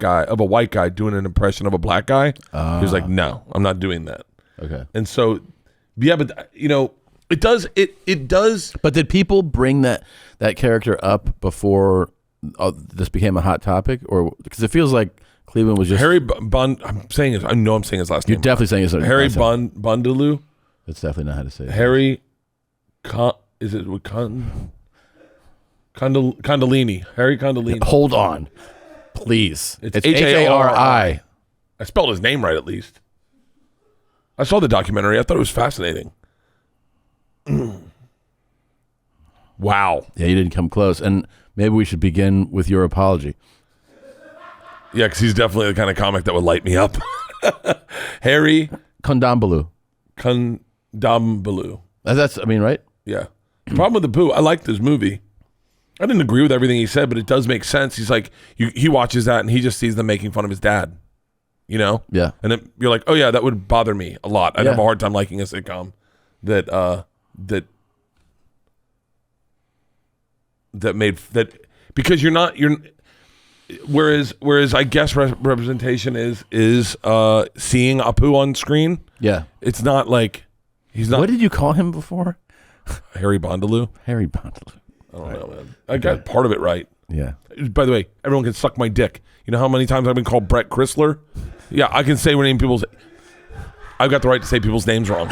guy doing an impression of a black guy?" He was like, "No, I'm not doing that."
Okay,
and so, yeah, but you know. It does. It does.
But did people bring that character up before this became a hot topic, or because it feels like Cleveland was just
Harry Bund? I know I'm saying his last name.
You're definitely saying his last name.
Harry Bundaloo.
That's definitely not how to say it.
Harry. Is it Condolini? Harry Condolini.
Hold on, please.
It's H-A-R-I. I spelled his name right at least. I saw the documentary. I thought it was fascinating. Wow.
Yeah, you didn't come close. And maybe we should begin with your apology.
Yeah, because he's definitely the kind of comic that would light me up. Harry
Condambaloo. That's right?
Yeah. The problem with the poo, I liked this movie. I didn't agree with everything he said, but it does make sense. He's like, he watches that and he just sees them making fun of his dad. You know?
Yeah.
And you're like, oh yeah, that would bother me a lot. I'd have a hard time liking a sitcom because whereas I guess representation is seeing Apu on screen.
Yeah,
it's not like he's not.
What did you call him before?
Harry Bundaloo.
Harry Bundaloo.
I don't know, man. I got part of it right.
Yeah.
By the way, everyone can suck my dick. You know how many times I've been called Bert Kreischer? Yeah, I can say I've got the right to say people's names wrong.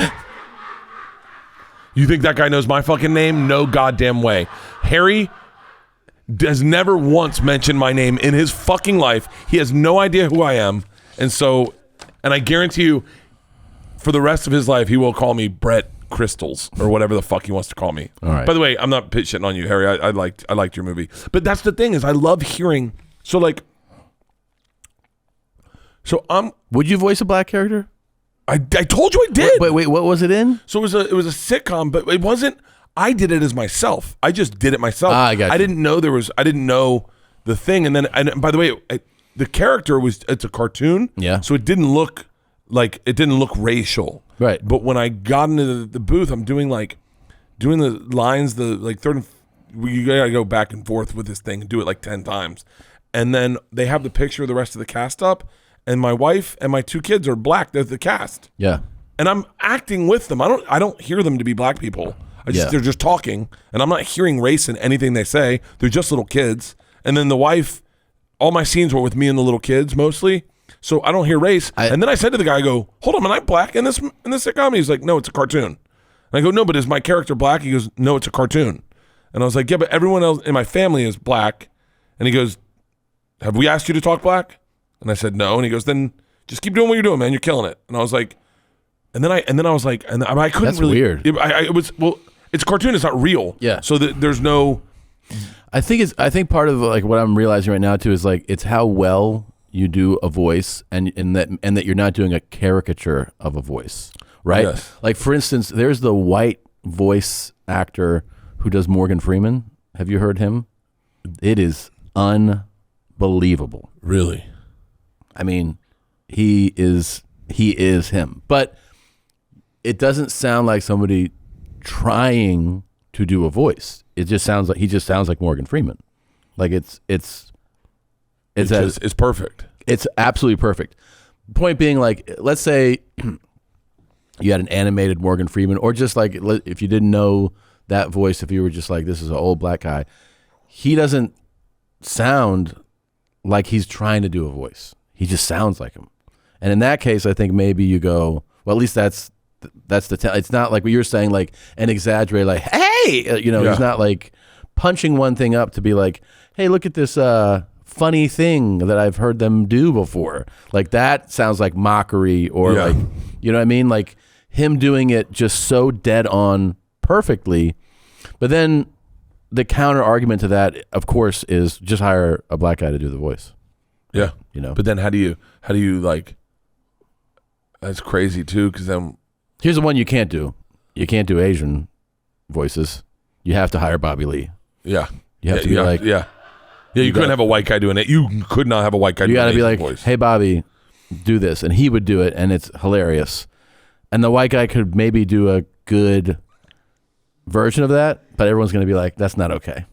You think that guy knows my fucking name? No goddamn way. Harry has never once mentioned my name in his fucking life. He has no idea who I am. And I guarantee you, for the rest of his life, he will call me Brett Crystals or whatever the fuck he wants to call me.
All right.
By the way, I'm not shitting on you, Harry. I liked your movie. But that's the thing is I love hearing.
Would you voice a black character?
I told you I did.
Wait, what was it in?
So it was a sitcom, but it wasn't. I did it as myself. I just did it myself.
I got you.
I didn't know the thing, and by the way, the character it's a cartoon.
Yeah.
So it didn't look racial.
Right.
But when I got into the booth, I'm doing the lines, you gotta go back and forth with this thing and do it like 10 times, and then they have the picture of the rest of the cast up. And my wife and my 2 kids are black. They're the cast.
Yeah.
And I'm acting with them. I don't hear them to be black people. They're just talking, and I'm not hearing race in anything they say. They're just little kids. And then the wife, all my scenes were with me and the little kids mostly. So I don't hear race. And then I said to the guy, I go, hold on, am I black in this sitcom? He's like, no, it's a cartoon. And I go, no, but is my character black? He goes, no, it's a cartoon. And I was like, yeah, but everyone else in my family is black. And he goes, have we asked you to talk black? And I said no, and he goes, "Then just keep doing what you're doing, man. You're killing it." And I was like, and then I was like, and I couldn't.
That's
really.
Weird.
It's a cartoon. It's not real.
Yeah.
So there's no.
I think part of like what I'm realizing right now too is like it's how well you do a voice, and that you're not doing a caricature of a voice, right?
Yes.
Like for instance, there's the white voice actor who does Morgan Freeman. Have you heard him? It is unbelievable.
Really.
I mean, he is him, but it doesn't sound like somebody trying to do a voice. He just sounds like Morgan Freeman. Like it's
perfect.
It's absolutely perfect. Point being, like, let's say you had an animated Morgan Freeman, or just like if you didn't know that voice, if you were just like, this is an old black guy, he doesn't sound like he's trying to do a voice. He just sounds like him. And in that case, I think maybe you go, well, at least that's it's not like what you're saying, like an exaggerated, like, hey, he's not like punching one thing up to be like, hey, look at this funny thing that I've heard them do before. Like that sounds like mockery or like, you know what I mean? Like him doing it just so dead on perfectly. But then the counter argument to that, of course, is just hire a black guy to do the voice.
Yeah. But then how do you like, that's crazy too. Cause then
here's the one you can't do. You can't do Asian voices. You have to hire Bobby Lee.
Yeah.
You have to be like,
you couldn't have a white guy doing it. You could not have a white guy doing it. You got to be like, voice.
Hey, Bobby, do this. And he would do it, and it's hilarious. And the white guy could maybe do a good version of that, but everyone's going to be like, that's not okay.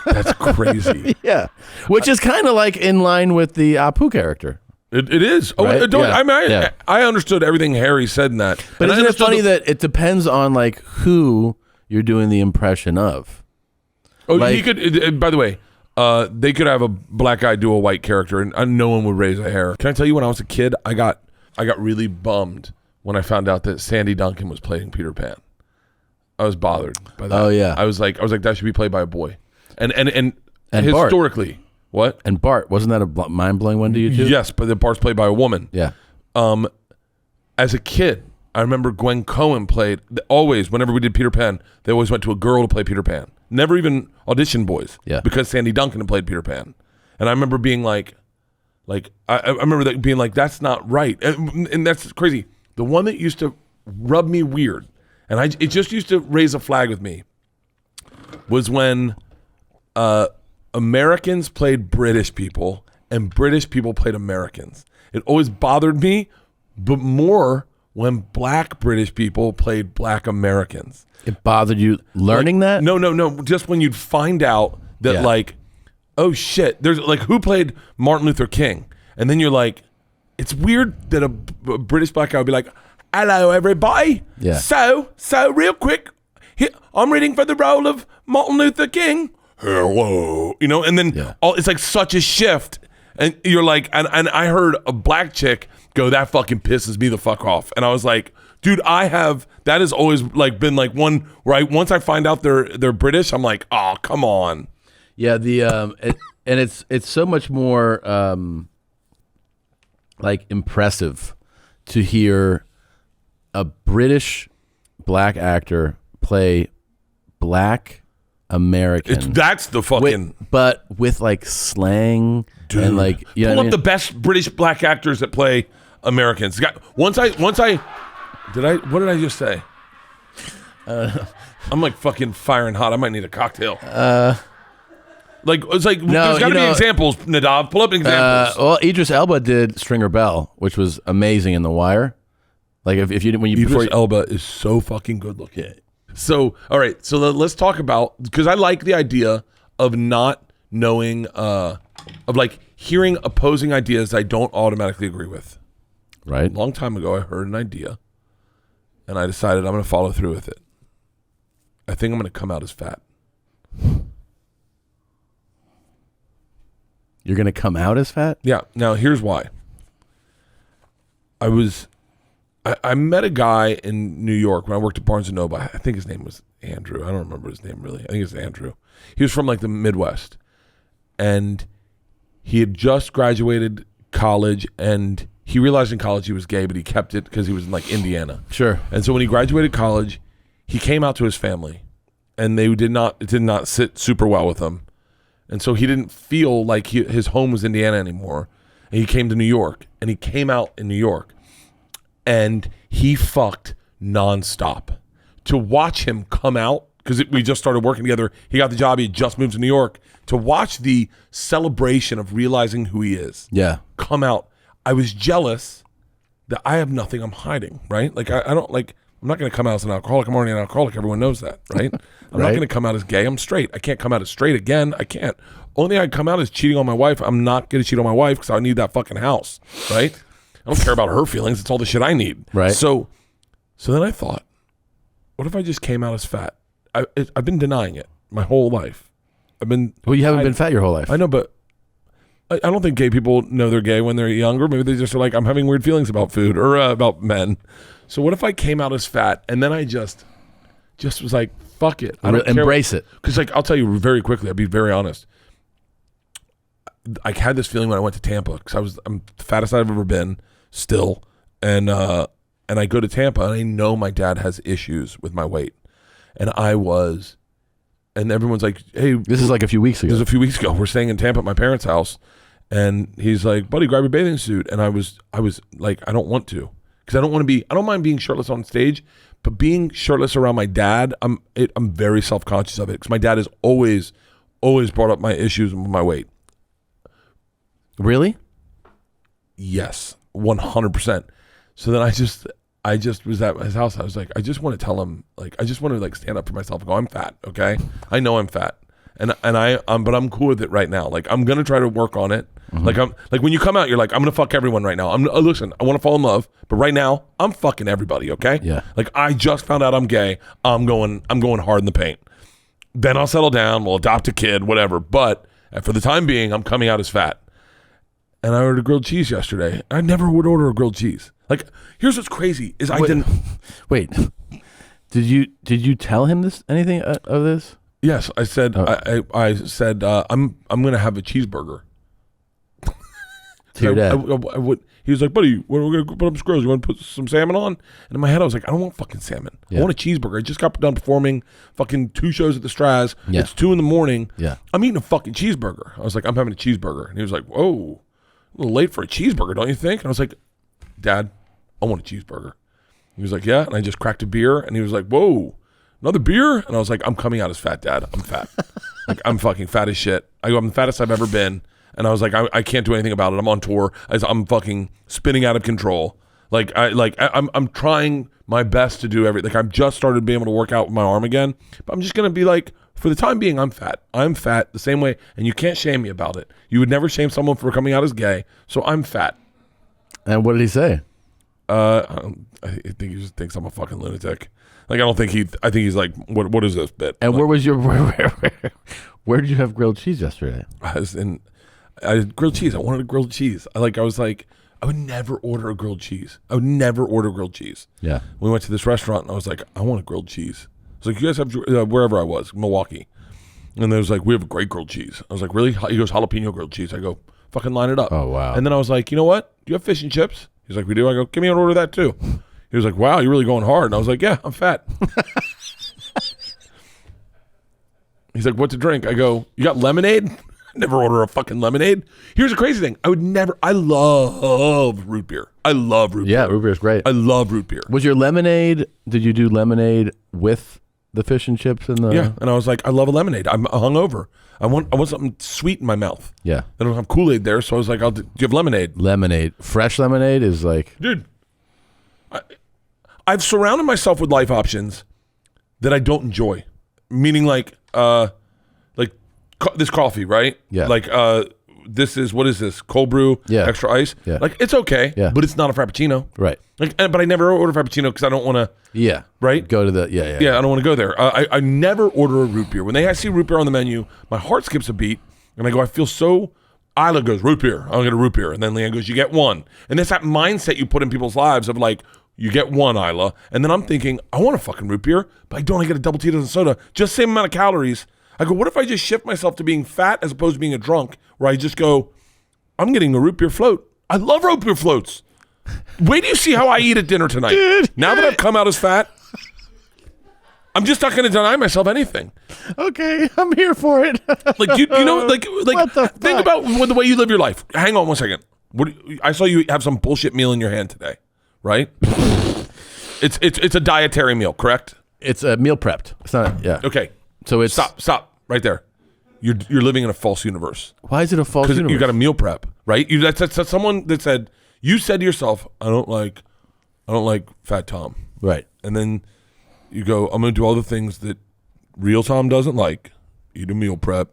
That's crazy.
Yeah. Which is kind of like in line with the Apu character.
It is.
Right?
I understood everything Harry said in that.
But isn't it funny that it depends on like who you're doing the impression of?
Oh, like, he could, by the way, they could have a black guy do a white character and no one would raise a hair. Can I tell you, when I was a kid, I got really bummed when I found out that Sandy Duncan was playing Peter Pan. I was bothered by that.
Oh yeah.
I was like that should be played by a boy. And historically,
Bart.
What?
And Bart, wasn't that a mind-blowing one to you too?
Yes, but the Bart's played by a woman.
Yeah.
As a kid, I remember Gwen Cohen played, always, whenever we did Peter Pan, they always went to a girl to play Peter Pan. Never even auditioned boys.
Yeah.
Because Sandy Duncan had played Peter Pan. And I remember being like I remember that being like, that's not right. And that's crazy. The one that used to rub me weird, and it just used to raise a flag with me, was when Americans played British people and British people played Americans. It always bothered me, but more when black British people played black Americans.
It bothered you learning that?
No. Just when you'd find out that like, oh shit, there's like, who played Martin Luther King? And then you're like, it's weird that a British black guy would be like, hello everybody.
Yeah.
So real quick, here, I'm reading for the role of Martin Luther King. Hello. And then it's like such a shift. And you're like, and I heard a black chick go, that fucking pisses me the fuck off. And I was like, dude, that has always like been like one where once I find out they're British, I'm like, oh, come on.
Yeah, and it's so much more like impressive to hear a British black actor play black American.
That's the fucking
but with like slang. Dude, and like
pull up the best British black actors that play Americans. What did I just say? I'm like fucking firing hot. I might need a cocktail. There's got to be examples. Nadav, pull up examples.
Well, Idris Elba did Stringer Bell, which was amazing in The Wire. Like
Idris Elba is so fucking good looking. So all right, so let's talk about, because I like the idea of not knowing, of like hearing opposing ideas I don't automatically agree with.
Right.
A long time ago, I heard an idea, and I decided I'm going to follow through with it. I think I'm going to come out as fat.
You're going to come out as fat?
Yeah. Now, here's why. I met a guy in New York when I worked at Barnes & Noble. I think his name was Andrew. I don't remember his name really. I think it's Andrew. He was from like the Midwest. And he had just graduated college, and he realized in college he was gay, but he kept it because he was in like Indiana.
Sure.
And so when he graduated college, he came out to his family, and it did not sit super well with him. And so he didn't feel like his home was Indiana anymore. And he came to New York, and he came out in New York, and he fucked nonstop. To watch him come out, because we just started working together, he got the job, he had just moved to New York, to watch the celebration of realizing who he is come out. I was jealous that I have nothing I'm hiding, right? Like I don't like, I'm not going to come out as an alcoholic. I'm already an alcoholic. Everyone knows that, right? I'm not going to come out as gay. I'm straight. I can't come out as straight again. I can't. Only thing I come out is cheating on my wife. I'm not going to cheat on my wife because I need that fucking house, right? I don't care about her feelings. It's all the shit I need.
Right.
So So then I thought, what if I just came out as fat? I've been denying it my whole life.
Well, you haven't been fat your whole life.
I know, but I don't think gay people know they're gay when they're younger. Maybe they just are like, I'm having weird feelings about food or about men. So what if I came out as fat and then I just was like, fuck it. I don't
embrace it.
Because like, I'll tell you very quickly, I'll be very honest. I had this feeling when I went to Tampa because I'm the fattest I've ever been still. And I go to Tampa and I know my dad has issues with my weight. And and everyone's like, hey.
This is like a few weeks ago.
This is a few weeks ago. We're staying in Tampa at my parents' house. And he's like, buddy, grab your bathing suit. And I was like, I don't want to. Because I don't mind being shirtless on stage. But being shirtless around my dad, I'm very self-conscious of it. Because my dad has always brought up my issues with my weight.
Really?
Yes, 100%. So then I just was at his house. I was like, I just want to tell him, like, I just want to like stand up for myself and go, I'm fat, okay? I know I'm fat, but I'm cool with it right now. Like, I'm gonna try to work on it. Mm-hmm. Like when you come out, you're like, I'm gonna fuck everyone right now. Listen, I want to fall in love, but right now, I'm fucking everybody, okay?
Yeah.
Like I just found out I'm gay. I'm going hard in the paint. Then I'll settle down. We'll adopt a kid, whatever. But for the time being, I'm coming out as fat. And I ordered grilled cheese yesterday. I never would order a grilled cheese. Like, here's what's crazy is I didn't.
Wait, did you tell him anything of this?
Yes, I said. Oh. I said I'm gonna have a cheeseburger.
To your dad.
He was like, buddy, we're gonna put up some grills. You want to put some salmon on? And in my head, I was like, I don't want fucking salmon. Yeah. I want a cheeseburger. I just got done performing fucking 2 shows at the Straz. Yeah. It's 2 a.m.
Yeah.
I'm eating a fucking cheeseburger. I was like, I'm having a cheeseburger, and he was like, whoa. A little late for a cheeseburger, don't you think? And I was like, Dad, I want a cheeseburger. He was like, yeah. And I just cracked a beer. And he was like, whoa, another beer? And I was like, I'm coming out as fat, Dad. I'm fat. Like, I'm fucking fat as shit. I'm the fattest I've ever been. And I was like, I can't do anything about it. I'm on tour. I'm fucking spinning out of control. I'm trying my best to do everything. Like, I've just started being able to work out with my arm again. But I'm just going to be like, for the time being, I'm fat. I'm fat the same way, and you can't shame me about it. You would never shame someone for coming out as gay, so I'm fat.
And what did he say?
I think he just thinks I'm a fucking lunatic. Like, I think he's like, what is this bit?
And
like,
where did you have grilled cheese yesterday?
Grilled cheese. I wanted a grilled cheese. I was like, I would never order a grilled cheese. Yeah. We went to this restaurant, and I was like, I want a grilled cheese. I was like, you guys have, wherever I was, Milwaukee. And they was like, we have a great grilled cheese. I was like, really? He goes, jalapeno grilled cheese. I go, fucking line it up.
Oh, wow.
And then I was like, you know what? Do you have fish and chips? He's like, we do. I go, give me an order of that too. He was like, wow, you're really going hard. And I was like, yeah, I'm fat. He's like, what to drink? I go, you got lemonade? Never order a fucking lemonade. Here's the crazy thing. I love root beer. I love root beer.
Yeah, root beer is great.
I love root beer.
Was your lemonade, did you do lemonade with the fish and chips and the...
Yeah, and I was like, I love a lemonade. I'm hungover. I want something sweet in my mouth.
Yeah.
I don't have Kool-Aid there, so I was like, do you have lemonade?
Lemonade. Fresh lemonade is like...
Dude, I've surrounded myself with life options that I don't enjoy. Meaning like this coffee, right?
Yeah.
Like what is this? Cold brew, extra ice?
Yeah.
Like, it's okay, but it's not a Frappuccino.
Right.
Like, but I never order Frappuccino because I don't want to...
Yeah.
Right?
Go to the... Yeah,
I don't want to go there. I never order a root beer. When I see root beer on the menu, my heart skips a beat, and I go, I feel so... Isla goes, root beer. I'll get a root beer. And then Leanne goes, you get one. And it's that mindset you put in people's lives of like, you get one, Isla. And then I'm thinking, I want a fucking root beer, but I don't. I get a double Tito's and soda. Just same amount of calories. I go, what if I just shift myself to being fat as opposed to being a drunk, where I just go, I'm getting a root beer float. I love root beer floats. Wait till you see how I eat at dinner tonight. Dude. Now that I've come out as fat, I'm just not going to deny myself anything.
Okay, I'm here for it.
Like, you know, like think about the way you live your life. Hang on one second. I saw you have some bullshit meal in your hand today, right? It's a dietary meal, correct?
It's a meal prepped. It's not. Yeah.
Okay.
So it's
stop right there. You're living in a false universe.
Why is it a false universe?
Because you got a meal prep, right? That's someone that said, you said to yourself, I don't like Fat Tom,
right?
And then you go, I'm going to do all the things that real Tom doesn't like. Eat a meal prep,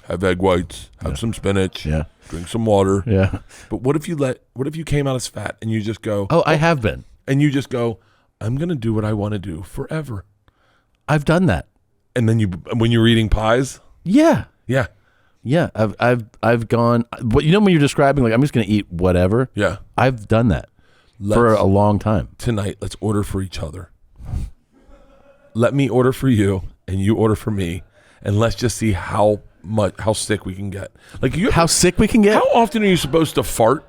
have egg whites, have some spinach, drink some water.
Yeah.
But what if you came out as fat and you just go,
I have been.
And you just go, I'm going to do what I want to do forever.
I've done that.
And then when you're eating pies?
Yeah.
Yeah.
Yeah. I've gone, but you know, when you're describing, like, I'm just going to eat whatever.
Yeah.
I've done that for a long time.
Tonight, let's order for each other. Let me order for you and you order for me. And let's just see how sick we can get. Like,
how sick we can get?
How often are you supposed to fart?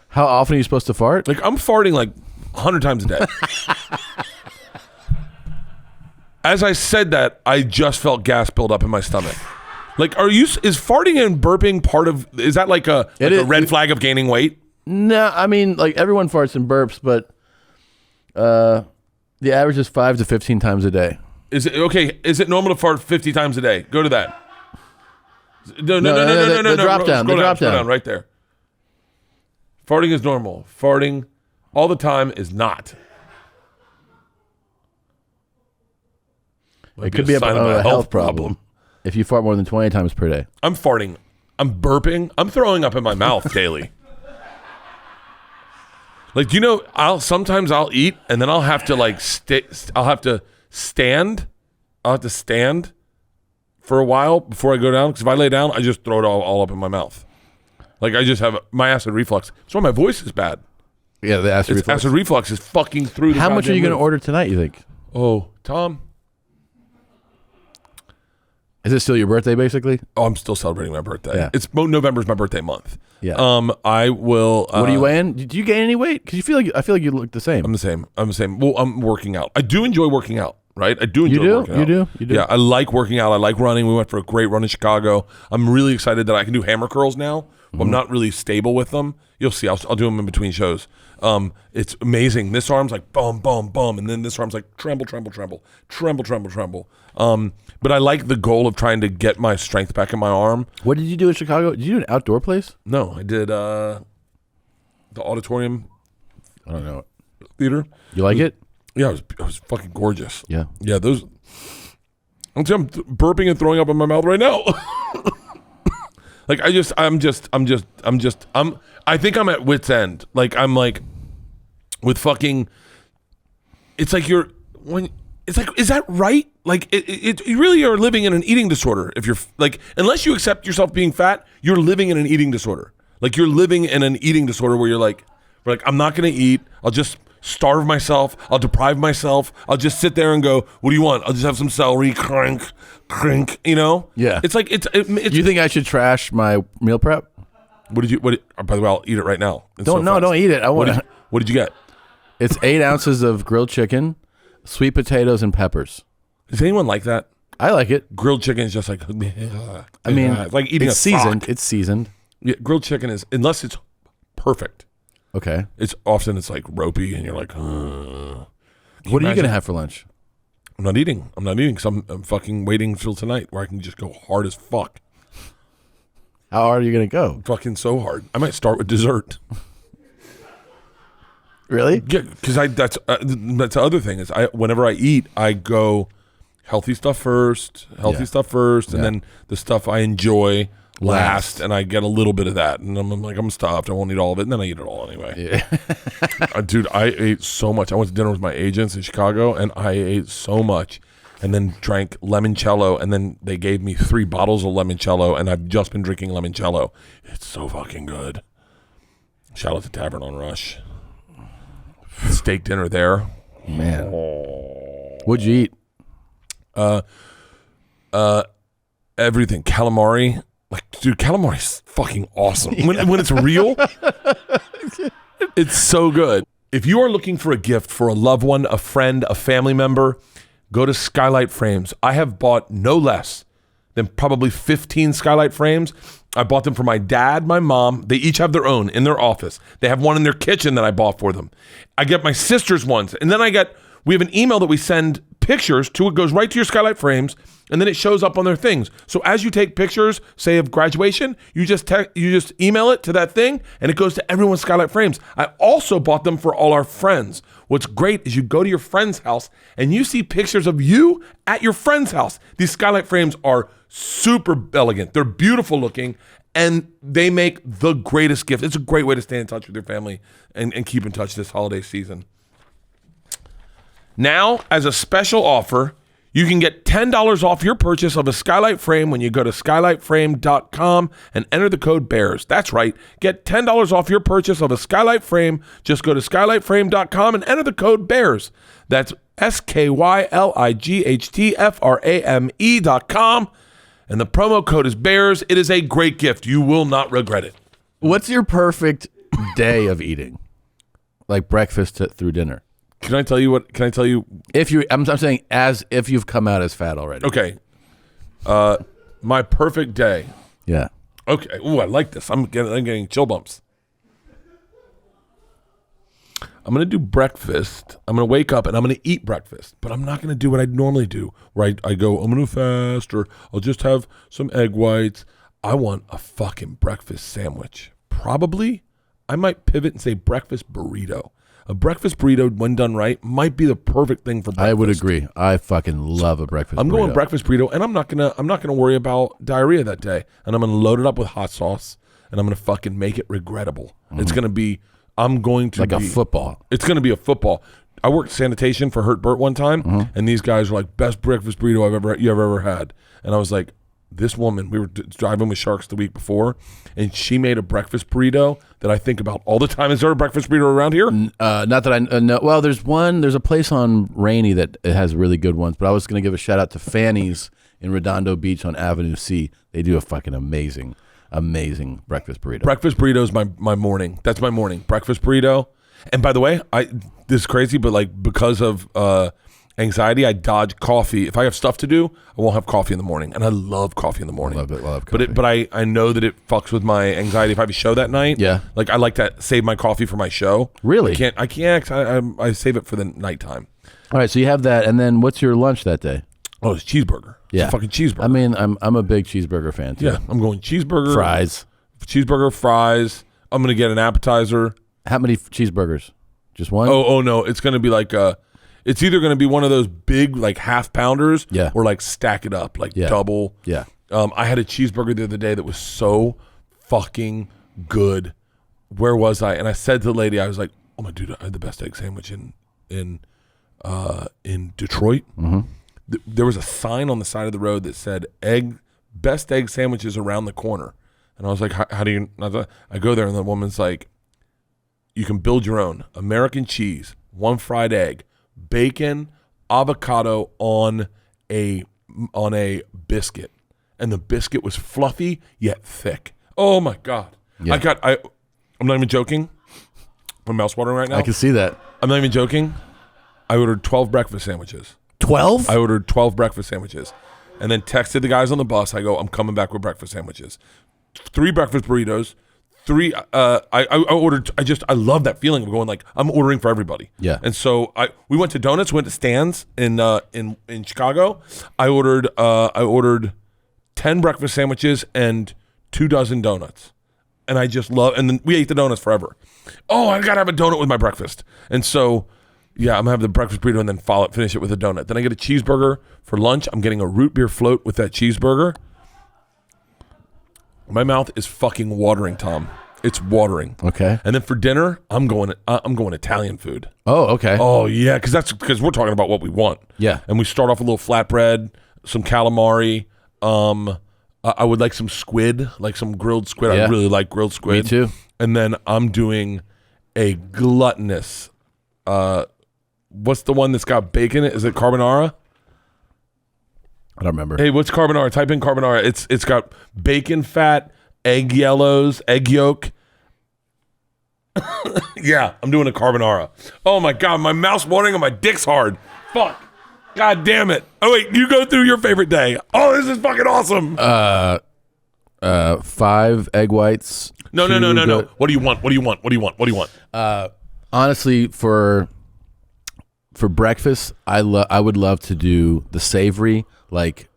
How often are you supposed to fart?
Like, I'm farting like 100 times a day. As I said that, I just felt gas build up in my stomach. Like, is farting and burping part of, is that like a red flag of gaining weight?
No, I mean, like, everyone farts and burps, but the average is 5 to 15 times a day.
Is it normal to fart 50 times a day? Go to that. No.
The drop down. The drop down
right there. Farting is normal. Farting all the time is not.
It could be a health problem if you fart more than 20 times per day.
I'm farting. I'm burping. I'm throwing up in my mouth daily. Like, you know, sometimes I'll eat and then I'll have to like I'll have to stand for a while before I go down, because if I lay down, I just throw it all up in my mouth. Like, I just have my acid reflux. That's why my voice is bad.
Yeah, the acid reflux.
Acid reflux is fucking through the
How much are you going to order tonight, you think?
Oh, Tom.
Is it still your birthday, basically?
Oh, I'm still celebrating my birthday.
Yeah.
November's my birthday month.
Yeah.
I will.
What are you weighing? Did you gain any weight? Because I feel like you look the same.
I'm the same. Well, I'm working out. I do enjoy working out, right? I do enjoy working out.
You do?
Yeah, I like working out. I like running. We went for a great run in Chicago. I'm really excited that I can do hammer curls now. Well, I'm not really stable with them. You'll see. I'll do them in between shows. It's amazing. This arm's like boom, boom, boom, and then this arm's like tremble, tremble, tremble, tremble, tremble, tremble. But I like the goal of trying to get my strength back in my arm.
What did you do in Chicago? Did you do an outdoor place?
No, I did the auditorium.
I don't know.
Theater.
You like it?
Yeah, it was fucking gorgeous.
Yeah.
Yeah, those. I'm burping and throwing up in my mouth right now. Like, I think I'm at wit's end. Like, I'm like, with fucking, it's like is that right? Like, you really are living in an eating disorder. If you're like, unless you accept yourself being fat, you're living in an eating disorder. Like, you're living in an eating disorder where you're like, I'm not going to eat. I'll just starve myself. I'll deprive myself. I'll just sit there and go, what do you want? I'll just have some celery, crink, you know?
Yeah.
It's like, it's
you think I should trash my meal prep?
By the way, I'll eat it right now.
Don't eat it.
What did you get?
It's 8 ounces of grilled chicken, sweet potatoes, and peppers.
Does anyone like that?
I like it.
Grilled chicken is just like, I
mean,
it's like eating
it's seasoned. It's seasoned.
Yeah, grilled chicken is, unless it's perfect.
Okay.
It's like ropey and you're like,
what are you going to have for lunch?
I'm not eating because I'm fucking waiting till tonight where I can just go hard as fuck.
How hard are you going to go?
Fucking so hard. I might start with dessert.
Really?
Yeah, because that's the other thing is whenever I eat, I go healthy stuff first, and then the stuff I enjoy last, and I get a little bit of that, and I'm like, I'm stuffed. I won't eat all of it, and then I eat it all anyway. Yeah. Dude, I ate so much. I went to dinner with my agents in Chicago, and I ate so much, and then drank limoncello, and then they gave me 3 bottles of limoncello, and I've just been drinking limoncello. It's so fucking good. Shout out to Tavern on Rush. Steak dinner there.
Man. What'd you eat?
Everything. Calamari. Like, dude, calamari is fucking awesome. When it's real, it's so good. If you are looking for a gift for a loved one, a friend, a family member, go to Skylight Frames. I have bought no less than probably 15 Skylight Frames. I bought them for my dad, my mom. They each have their own in their office. They have one in their kitchen that I bought for them. I get my sister's ones. And then we have an email that we send pictures to. It goes right to your Skylight Frames, and then it shows up on their things. So as you take pictures, say of graduation, you just email it to that thing, and it goes to everyone's Skylight Frames. I also bought them for all our friends. What's great is you go to your friend's house, and you see pictures of you at your friend's house. These Skylight Frames are super elegant. They're beautiful looking, and they make the greatest gift. It's a great way to stay in touch with your family and keep in touch this holiday season. Now, as a special offer, you can get $10 off your purchase of a Skylight Frame when you go to skylightframe.com and enter the code BEARS. That's right. Get $10 off your purchase of a Skylight Frame. Just go to skylightframe.com and enter the code BEARS. That's SKYLIGHTFRAME.com. And the promo code is BEARS. It is a great gift. You will not regret it.
What's your perfect day of eating? Like breakfast through dinner?
Can I tell you what? Can I tell you?
If you, I'm saying as if you've come out as fat already.
Okay. My perfect day.
Yeah.
Okay. Ooh, I like this. I'm getting chill bumps. I'm going to do breakfast. I'm going to wake up and I'm going to eat breakfast, but I'm not going to do what I normally do, where I go, I'm going to fast, or I'll just have some egg whites. I want a fucking breakfast sandwich. Probably, I might pivot and say breakfast burrito. A breakfast burrito, when done right, might be the perfect thing for breakfast.
I would agree. I fucking love a breakfast burrito.
I'm going breakfast burrito, and I'm not gonna worry about diarrhea that day. And I'm gonna load it up with hot sauce, and I'm gonna fucking make it regrettable. It's gonna be. I'm going to
like
be,
a football.
It's gonna be a football. I worked sanitation for Hurt Bert one time, and these guys were like, "Best breakfast burrito you've ever had." And I was like, this woman, we were driving with Sharks the week before, and she made a breakfast burrito that I think about all the time. Is there a breakfast burrito around here?
Not that I know. Well, there's a place on Rainy that has really good ones, but I was going to give a shout out to Fanny's in Redondo Beach on Avenue C. They do a fucking amazing breakfast burrito.
Breakfast burrito is my morning. That's my morning. Breakfast burrito. And by the way, this is crazy, but like because of anxiety, I dodge coffee. If I have stuff to do, I won't have coffee in the morning. And I love coffee in the morning.
Love coffee.
But I know that it fucks with my anxiety if I have a show that night.
Yeah.
Like I like to save my coffee for my show.
Really?
I can't. I save it for the nighttime.
All right, so you have that, and then what's your lunch that day?
Oh, it's cheeseburger.
Yeah.
It's a fucking cheeseburger.
I mean, I'm a big cheeseburger fan too.
Yeah, I'm going cheeseburger.
Fries.
Fries. I'm going to get an appetizer.
How many cheeseburgers? Just one?
Oh no, it's going to be like it's either going to be one of those big like half pounders,
yeah,
or like stack it up like double.
Yeah.
I had a cheeseburger the other day that was so fucking good. Where was I? And I said to the lady, I was like, "Oh my dude, I had the best egg sandwich in Detroit."
Mm-hmm.
There was a sign on the side of the road that said best egg sandwiches around the corner. And I was like, how do you, I go there and the woman's like, you can build your own American cheese, one fried egg, bacon, avocado on a biscuit. And the biscuit was fluffy yet thick. Oh my God. Yeah. I'm not even joking. My mouth's watering right now.
I can see that.
I'm not even joking. I ordered 12 breakfast sandwiches.
12?
I ordered 12 breakfast sandwiches and then texted the guys on the bus. I go, I'm coming back with breakfast sandwiches. 3 breakfast burritos. 3, I ordered, I love that feeling of going like, I'm ordering for everybody.
Yeah.
And so we went to Donuts, went to Stan's in Chicago. I ordered 10 breakfast sandwiches and 2 dozen donuts. And I just love, and then we ate the donuts forever. Oh, I got to have a donut with my breakfast. And so, yeah, I'm going to have the breakfast burrito and then finish it with a donut. Then I get a cheeseburger for lunch. I'm getting a root beer float with that cheeseburger. My mouth is fucking watering, Tom. It's watering.
Okay.
And then for dinner, I'm going Italian food.
Oh, okay.
Oh, yeah, because we're talking about what we want.
Yeah.
And we start off with a little flatbread, some calamari. I would like some squid, like some grilled squid.
Yeah.
I really like grilled squid.
Me too.
And then I'm doing a gluttonous, what's the one that's got bacon in it? Is it carbonara?
I don't remember.
Hey, what's carbonara? Type in carbonara. It's got bacon fat, egg yellows, egg yolk. Yeah, I'm doing a carbonara. Oh my God, my mouth's watering and my dick's hard. Fuck. God damn it. Oh wait, you go through your favorite day. Oh, this is fucking awesome.
5 egg whites.
No. What do you want?
Honestly, for breakfast, I would love to do the savory, like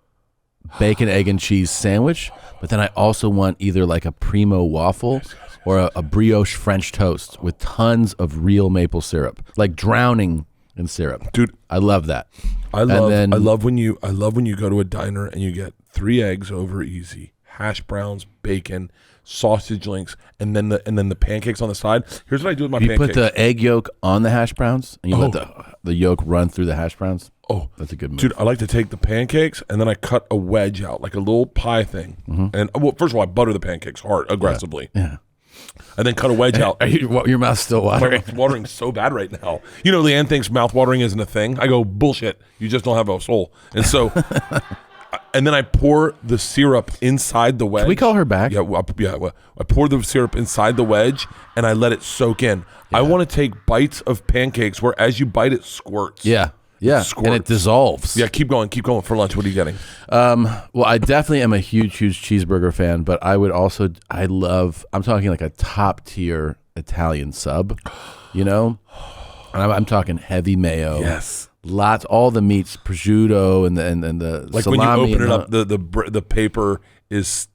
bacon, egg, and cheese sandwich. But then I also want either like a primo waffle or a brioche French toast with tons of real maple syrup, like drowning in syrup.
Dude,
I love that.
I love when you go to a diner and you get 3 eggs over easy, hash browns, bacon, sausage links, and then the pancakes on the side. Here's what I do with my pancakes.
You put the egg yolk on the hash browns and you let the the yolk run through the hash browns.
Oh,
that's a good move.
Dude, I like to take the pancakes and then I cut a wedge out, like a little pie thing. And well, first of all, I butter the pancakes hard, aggressively.
Yeah.
And then cut a wedge out.
Your mouth's still watering.
My mouth's watering so bad right now. You know, Leanne thinks mouth watering isn't a thing. I go, bullshit. You just don't have a soul. And so, and then I pour the syrup inside the wedge.
Can we call her back?
Yeah, I pour the syrup inside the wedge and I let it soak in. Yeah. I want to take bites of pancakes where as you bite it squirts.
Yeah. Yeah, and it dissolves.
Yeah, keep going for lunch. What are you getting?
Well, I definitely am a huge cheeseburger fan, but I'm talking like a top tier Italian sub, you know? And I'm talking heavy mayo.
Yes.
Lots, all the meats, prosciutto and the
like
salami.
When you open it up, the paper is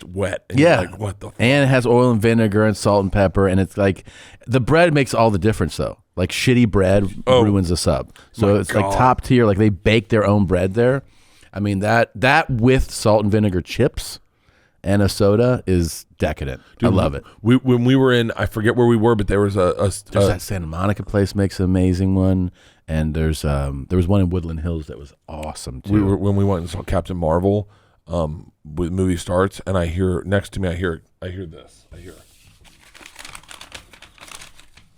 wet. And
yeah.
You're like, what the fuck?
And it has oil and vinegar and salt and pepper, and it's like, the bread makes all the difference though. Like shitty bread ruins a sub. So it's like top tier. Like they bake their own bread there. I mean that with salt and vinegar chips and a soda is decadent. Dude, I love it.
When we were in, I forget where we were, but there was
there's that Santa Monica place makes an amazing one, and there was one in Woodland Hills that was awesome too.
When we went and saw Captain Marvel, with movie starts, and I hear next to me, I hear this.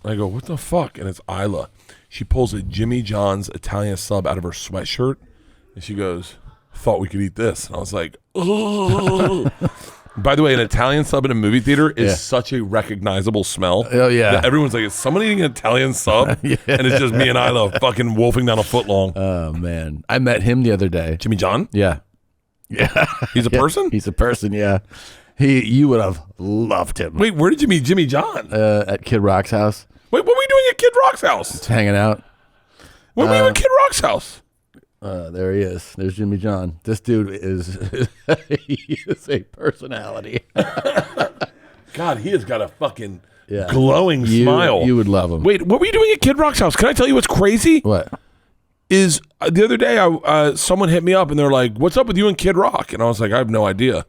I go, what the fuck? And it's Isla. She pulls a Jimmy John's Italian sub out of her sweatshirt, and she goes, thought we could eat this. And I was like, oh. By the way, an Italian sub in a movie theater is such a recognizable smell.
Oh, yeah.
That everyone's like, is someone eating an Italian sub? Yeah. And it's just me and Isla fucking wolfing down a foot long.
Oh, man. I met him the other day.
Jimmy John?
Yeah. Yeah.
He's a person?
He's a person, yeah. You would have loved him.
Wait, where did you meet Jimmy John?
At Kid Rock's house.
Wait, what were we doing at Kid Rock's house?
Just hanging out.
When were you at Kid Rock's house?
There he is. There's Jimmy John. This dude is he is a personality.
God, he has got a fucking glowing smile.
You would love him.
Wait, what were you doing at Kid Rock's house? Can I tell you what's crazy?
What?
Is the other day someone hit me up and they're like, what's up with you and Kid Rock? And I was like, I have no idea.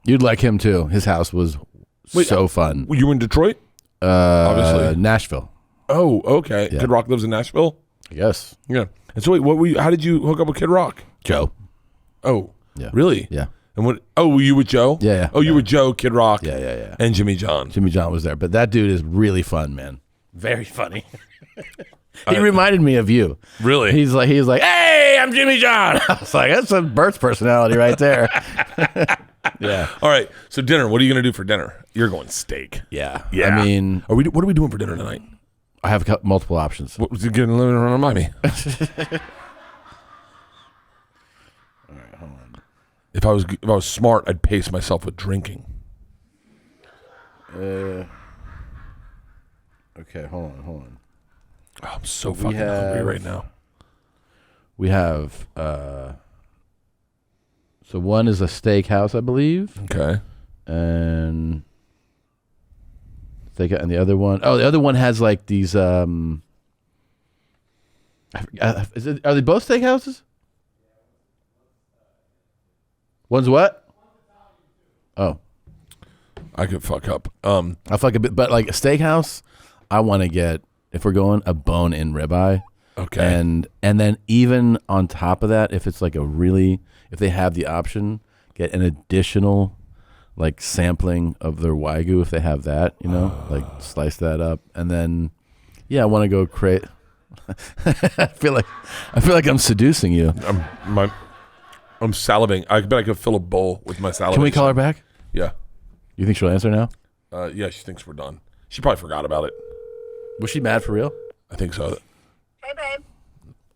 You'd like him too. His house was so fun.
You were in Detroit? Obviously.
Nashville.
Oh, okay. Yeah. Kid Rock lives in Nashville?
Yes.
Yeah. And so wait, how did you hook up with Kid Rock?
Joe.
Oh.
Yeah.
Really?
Yeah.
And what? Oh, were you with Joe?
Yeah.
Oh, you were Joe, Kid Rock.
Yeah.
And Jimmy John.
Jimmy John was there. But that dude is really fun, man. Very funny. He reminded me of you.
Really?
He's like, hey, I'm Jimmy John. I was like, that's a Bert's personality right there. Yeah.
All right. So dinner. What are you going to do for dinner? You're going steak.
Yeah.
I
mean,
what are we doing for dinner tonight?
I have multiple options.
What was it getting around remind me?
All right, hold on.
If I was smart, I'd pace myself with drinking.
Okay, hold on.
Oh, I'm so fucking hungry right now.
We have so one is a steakhouse, I believe.
Okay.
And the other one has like these are they both steakhouses? One's what? Oh.
I could fuck up.
I fuck a bit, but like a steakhouse, I want to get, if we're going, a bone-in ribeye.
Okay.
And then even on top of that, if it's like if they have the option, get an additional like sampling of their Wagyu if they have that, like slice that up. And then, I want to go create. I feel like I'm seducing you.
I'm salivating. I bet I could fill a bowl with my salivation.
Can we call her back?
Yeah.
You think she'll answer now?
Yeah, she thinks we're done. She probably forgot about it.
Was she mad for real?
I think so.
Hey, babe.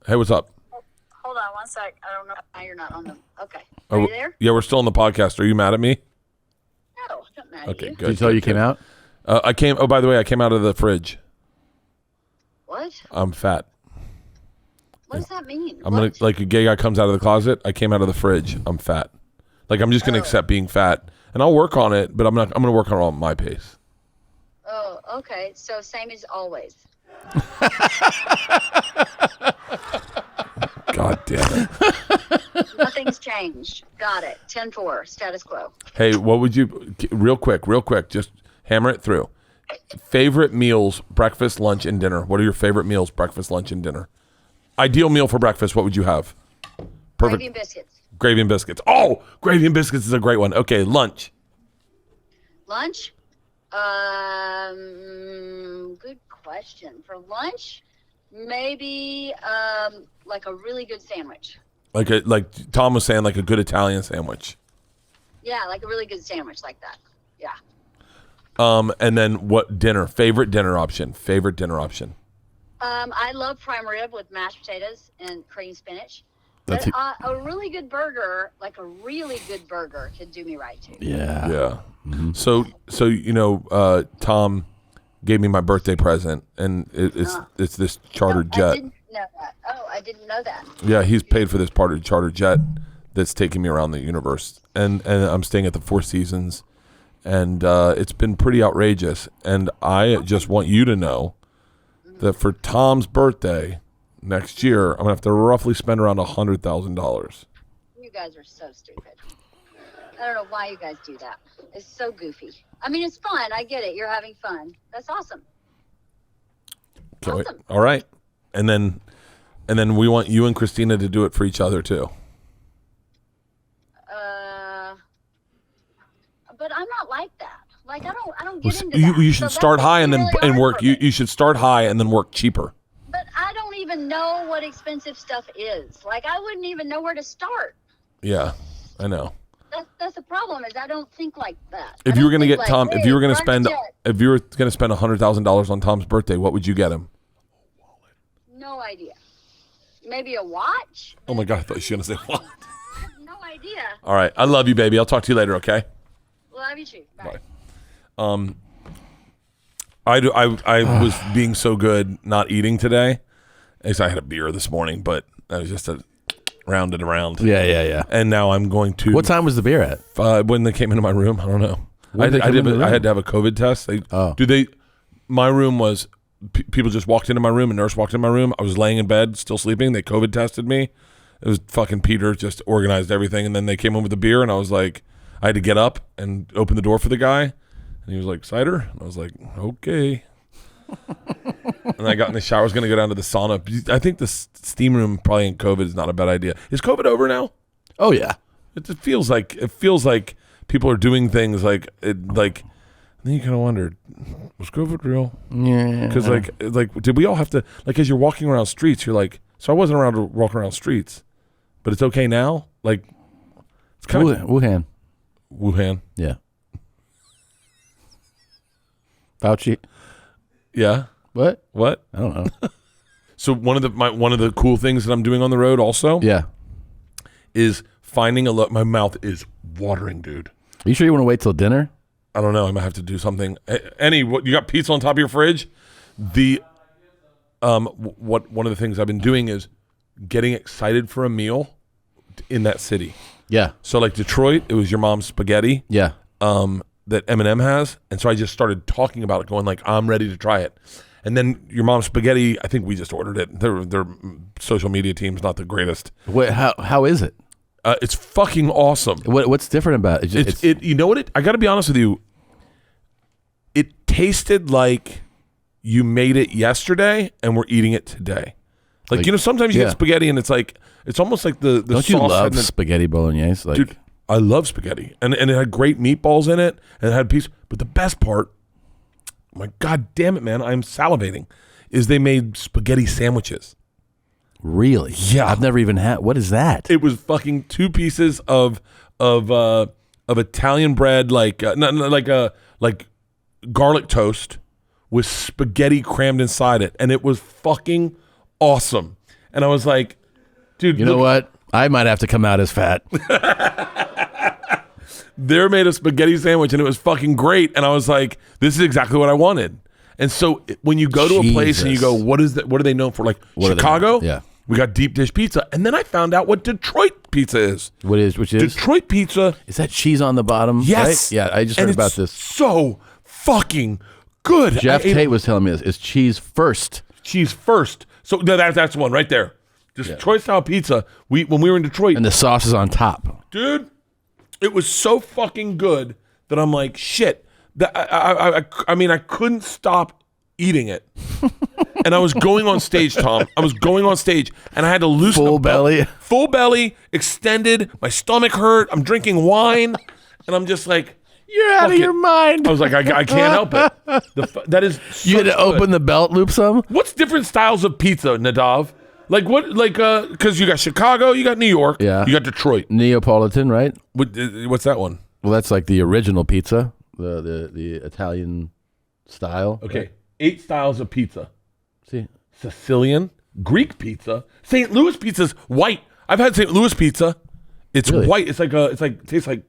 Hey, what's up?
Hold on one sec. I don't know. You're not on them. Okay. Are you there?
Yeah, we're still on the podcast. Are you mad at me?
No, I'm not mad at
Okay,
you.
good.
Did you tell you came out?
Oh, by the way, I came out of the fridge.
What?
I'm fat.
What does that mean?
Like a gay guy comes out of the closet. I came out of the fridge. I'm fat. Like I'm just gonna accept being fat, and I'll work on it. But I'm gonna work on it on my pace.
Oh, okay. So same as always.
God damn it.
Nothing's changed. Got it. 10-4. Status quo.
Hey, what would you real quick? Just hammer it through. Favorite meals, breakfast, lunch, and dinner. What are your favorite meals, breakfast, lunch, and dinner? Ideal meal for breakfast, what would you have? Perfect.
Gravy and biscuits.
Gravy and biscuits. Oh, gravy and biscuits is a great one. Okay, lunch.
Lunch? Good question. For lunch, maybe like a really good sandwich.
Like Tom was saying, like a good Italian sandwich.
Yeah, like a really good sandwich like that. Yeah.
And then what dinner? Favorite dinner option. Favorite dinner option.
I love prime rib with mashed potatoes and cream spinach.
That's
But a really good burger, like a really good burger, could do me right too.
Yeah.
Yeah. So Tom gave me my birthday present, and it's this chartered jet.
I didn't know that. Oh, I didn't know that.
Yeah, he's paid for this chartered jet that's taking me around the universe, and I'm staying at the Four Seasons, and it's been pretty outrageous. And I just want you to know that for Tom's birthday next year, I'm gonna have to roughly spend around $100,000.
You guys are so stupid. I don't know why you guys do that. It's so goofy. I mean, it's fun. I get it. You're having fun. That's awesome. Awesome.
All right, and then we want you and Christina to do it for each other too.
But I'm not like that. Like I don't get into
You
that.
should
So
start
that's
high and then
really
and
hard
work.
for me.
You should start high and then work cheaper.
But I don't even know what expensive stuff is. Like I wouldn't even know where to start.
Yeah, I know.
That's the problem. Is I don't think like that.
If
I
you were
don't
gonna
think
get
like,
Tom,
hey,
if you were gonna
private
spend
jet.
$100,000 on Tom's birthday, what would you get him?
No idea. Maybe a watch.
Oh my God, I thought you were gonna say what?
I have no idea.
All right, I love you, baby. I'll talk to you later. Okay.
Love you too. Bye.
I was being so good not eating today. At least I had a beer this morning, but I was just rounded around.
Yeah.
And now I'm going to.
What time was the beer at?
When they came into my room, I don't know.
When did they come into the room?
I had to have a COVID test. My room was. People just walked into my room. A nurse walked into my room. I was laying in bed, still sleeping. They COVID tested me. It was fucking Peter just organized everything, and then they came in with the beer, and I was like, I had to get up and open the door for the guy, and he was like, cider? And I was like, okay. And I got in the shower. I was going to go down to the sauna. I think the steam room probably in COVID is not a bad idea. Is COVID over now?
Oh yeah.
It feels like people are doing things like. Then you kind of wondered, was COVID real?
Yeah.
Because like, did we all have to like as you're walking around streets, you're like, so I wasn't around to walk around streets, but it's okay now. Like, it's kind of
Wuhan. Yeah. Fauci.
Yeah.
What?
What?
I don't know.
So one of the cool things that I'm doing on the road also
Yeah.
is finding my mouth is watering, dude.
Are you sure you want to wait till dinner?
I don't know. I might have to do something. What you got pizza on top of your fridge? One of the things I've been doing is getting excited for a meal in that city.
Yeah.
So like Detroit, it was your mom's spaghetti.
Yeah.
That Eminem has, and so I just started talking about it, going like, I'm ready to try it. And then your mom's spaghetti, I think we just ordered it. Their social media team's not the greatest.
Wait, how is it?
It's fucking awesome.
What's different about it?
You know what? I got to be honest with you. It tasted like you made it yesterday and we're eating it today. Like sometimes you get spaghetti and it's almost like the
Don't
sauce.
you love spaghetti bolognese? Like,
dude, I love spaghetti, and it had great meatballs in it, and it had piece. But the best part, my God damn it, man, I'm salivating, is they made spaghetti sandwiches.
Really?
Yeah.
I've never even had. What is that?
It was fucking 2 pieces of Italian bread, like garlic toast with spaghetti crammed inside it, and it was fucking awesome. And I was like, dude,
you know what? I might have to come out as fat.
They made a spaghetti sandwich and it was fucking great. And I was like, this is exactly what I wanted. And so when you go to a place and you go, what is that? What are they known for? Like Chicago?
Yeah.
We got deep dish pizza. And then I found out what Detroit pizza is.
Which is?
Detroit pizza.
Is that cheese on the bottom?
Yes.
Right? Yeah, I just heard about this.
So fucking good.
Jeff Tate was telling me this. It's cheese first.
Cheese first. So that's one right there. Detroit style pizza. When we were in Detroit.
And the sauce is on top.
Dude, it was so fucking good that I'm like, shit, I mean, I couldn't stop eating it. And I was going on stage, Tom. I was going on stage, and I had to loosen
Full belly.
Full belly, extended. My stomach hurt. I'm drinking wine, and I'm just like,
You're out of your mind.
I was like, I can't help it. That is so
You had to
good.
open the belt loop some?
What's different styles of pizza, Nadav? Like what? Like because you got Chicago, you got New York,
Yeah.
you got Detroit.
Neapolitan, right?
What's that one?
Well, that's like the original pizza, the Italian style.
Okay, 8 styles of pizza.
See,
Sicilian, Greek pizza, St. Louis pizza's white. I've had St. Louis pizza. It's
Really?
white. It's tastes like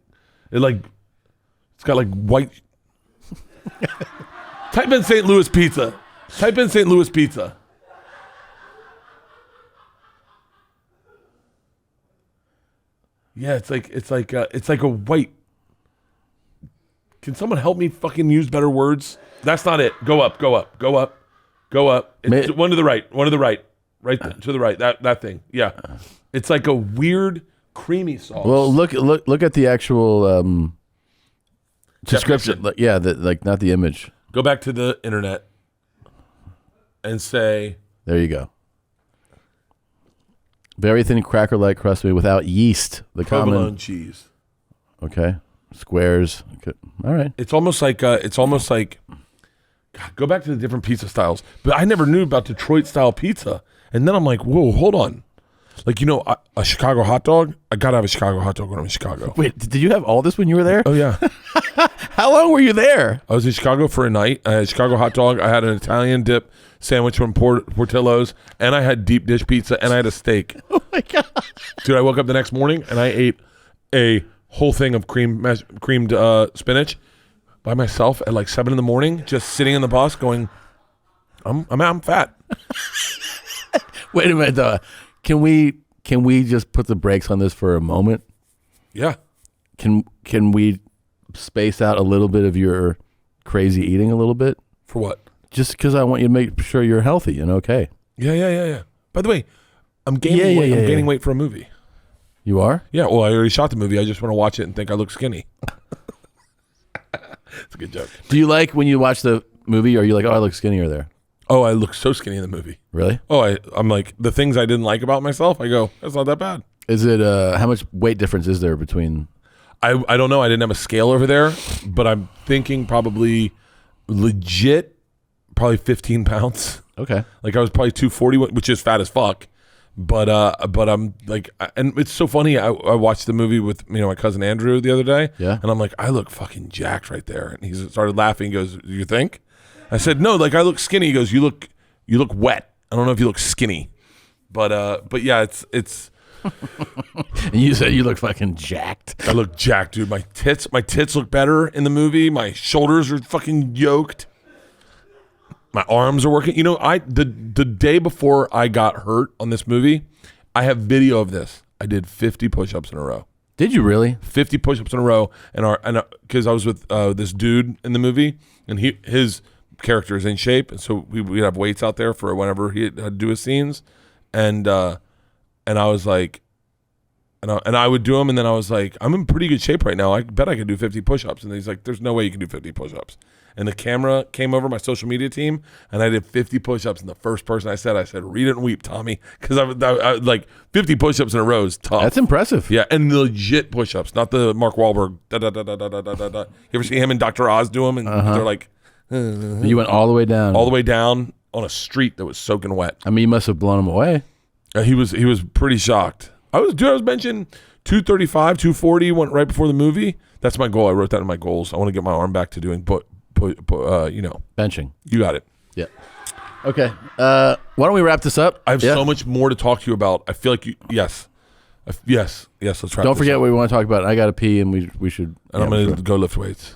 it's got like white. Type in St. Louis pizza. Type in St. Louis pizza. Yeah, it's like a white. Can someone help me fucking use better words? That's not it. Go up. It's one to the right. Right to the right. That thing. Yeah. It's like a weird creamy sauce.
well, look at the actual description.
Definition.
Yeah, like not the image.
Go back to the internet and say
There you go. Very thin cracker-like crust made without yeast. The
provolone
common.
cheese.
Okay. Squares. Okay. All right.
It's almost like God, go back to the different pizza styles. But I never knew about Detroit style pizza. And then I'm like, whoa, hold on. Like, a Chicago hot dog. I gotta have a Chicago hot dog when I'm in Chicago.
Wait, did you have all this when you were there?
Oh yeah.
How long were you there?
I was in Chicago for a night. I had a Chicago hot dog. I had an Italian dip sandwich from Portillo's, and I had deep dish pizza, and I had a steak.
Oh my god!
Dude, I woke up the next morning and I ate a whole thing of creamed spinach by myself at like 7 a.m, just sitting in the bus, going, I'm fat.
Wait a minute, though. Can we just put the brakes on this for a moment?
Yeah.
Can we space out a little bit of your crazy eating a little bit?
For what?
Just because I want you to make sure you're healthy and okay.
Yeah. By the way, I'm gaining weight. I'm gaining weight for a movie.
You are?
Yeah, well, I already shot the movie. I just want to watch it and think I look skinny. It's a good joke.
Do you like when you watch the movie, or are you like, oh, I look skinnier there?
Oh, I look so skinny in the movie.
Really?
Oh, I'm like, the things I didn't like about myself, I go, that's not that bad.
Is it, how much weight difference is there between?
I don't know. I didn't have a scale over there, but I'm thinking probably legit, probably 15 pounds.
Okay.
Like I was probably 240, which is fat as fuck. But I'm like, and it's so funny. I watched the movie with my cousin Andrew the other day.
Yeah.
And I'm like, I look fucking jacked right there. And he started laughing. He goes, "You think?" I said, "No, like I look skinny." He goes, "You look wet. I don't know if you look skinny." But yeah, it's.
And you said you look fucking jacked.
I look jacked, dude. My tits look better in the movie. My shoulders are fucking yoked. My arms are working. The day before I got hurt on this movie, I have video of this. I did 50 push-ups in a row.
Did you really?
50 push-ups in a row, and because I was with this dude in the movie, and his character is in shape, and so we'd have weights out there for whenever he had to do his scenes, and I was like, and I would do them, and then I was like, I'm in pretty good shape right now. I bet I could do 50 push-ups, and he's like, there's no way you can do 50 push-ups. And the camera came over my social media team, and I did 50 push-ups. And the first person I said, read it and weep, Tommy, because I like 50 push-ups in a row is tough.
That's impressive.
Yeah, and the legit push-ups, not the Mark Wahlberg. Da, da, da, da, da, da, da, da. You ever see him and Dr. Oz do them? And they're like,
You went all the way down.
all the way down on a street that was soaking wet.
I mean, you must have blown him away.
He was pretty shocked. I was benching 235, 240. Went right before the movie. That's my goal. I wrote that in my goals. I want to get my arm back to doing
Benching.
You got it.
Yeah. Okay. Why don't we wrap this up?
I have so much more to talk to you about. I feel like yes. Let's wrap.
Don't forget what we want to talk about. I got to pee, and we should.
And I'm going to go lift weights.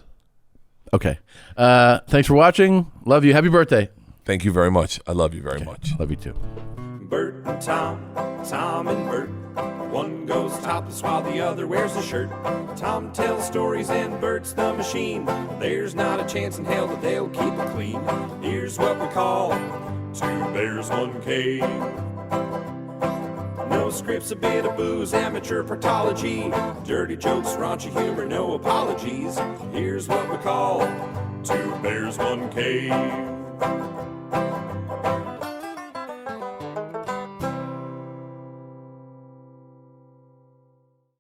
Okay. Thanks for watching. Love you. Happy birthday.
Thank you very much. I love you very much.
Love you too.
Bert and Tom, Tom and Bert. One goes topless while the other wears a shirt. Tom tells stories and Bert's the machine. There's not a chance in hell that they'll keep it clean. Here's what we call 2 bears, 1 cave. No No scripts, a bit of booze, amateur partology, dirty jokes, raunchy humor, no apologies. Here's what we call Two Bears, One Cave.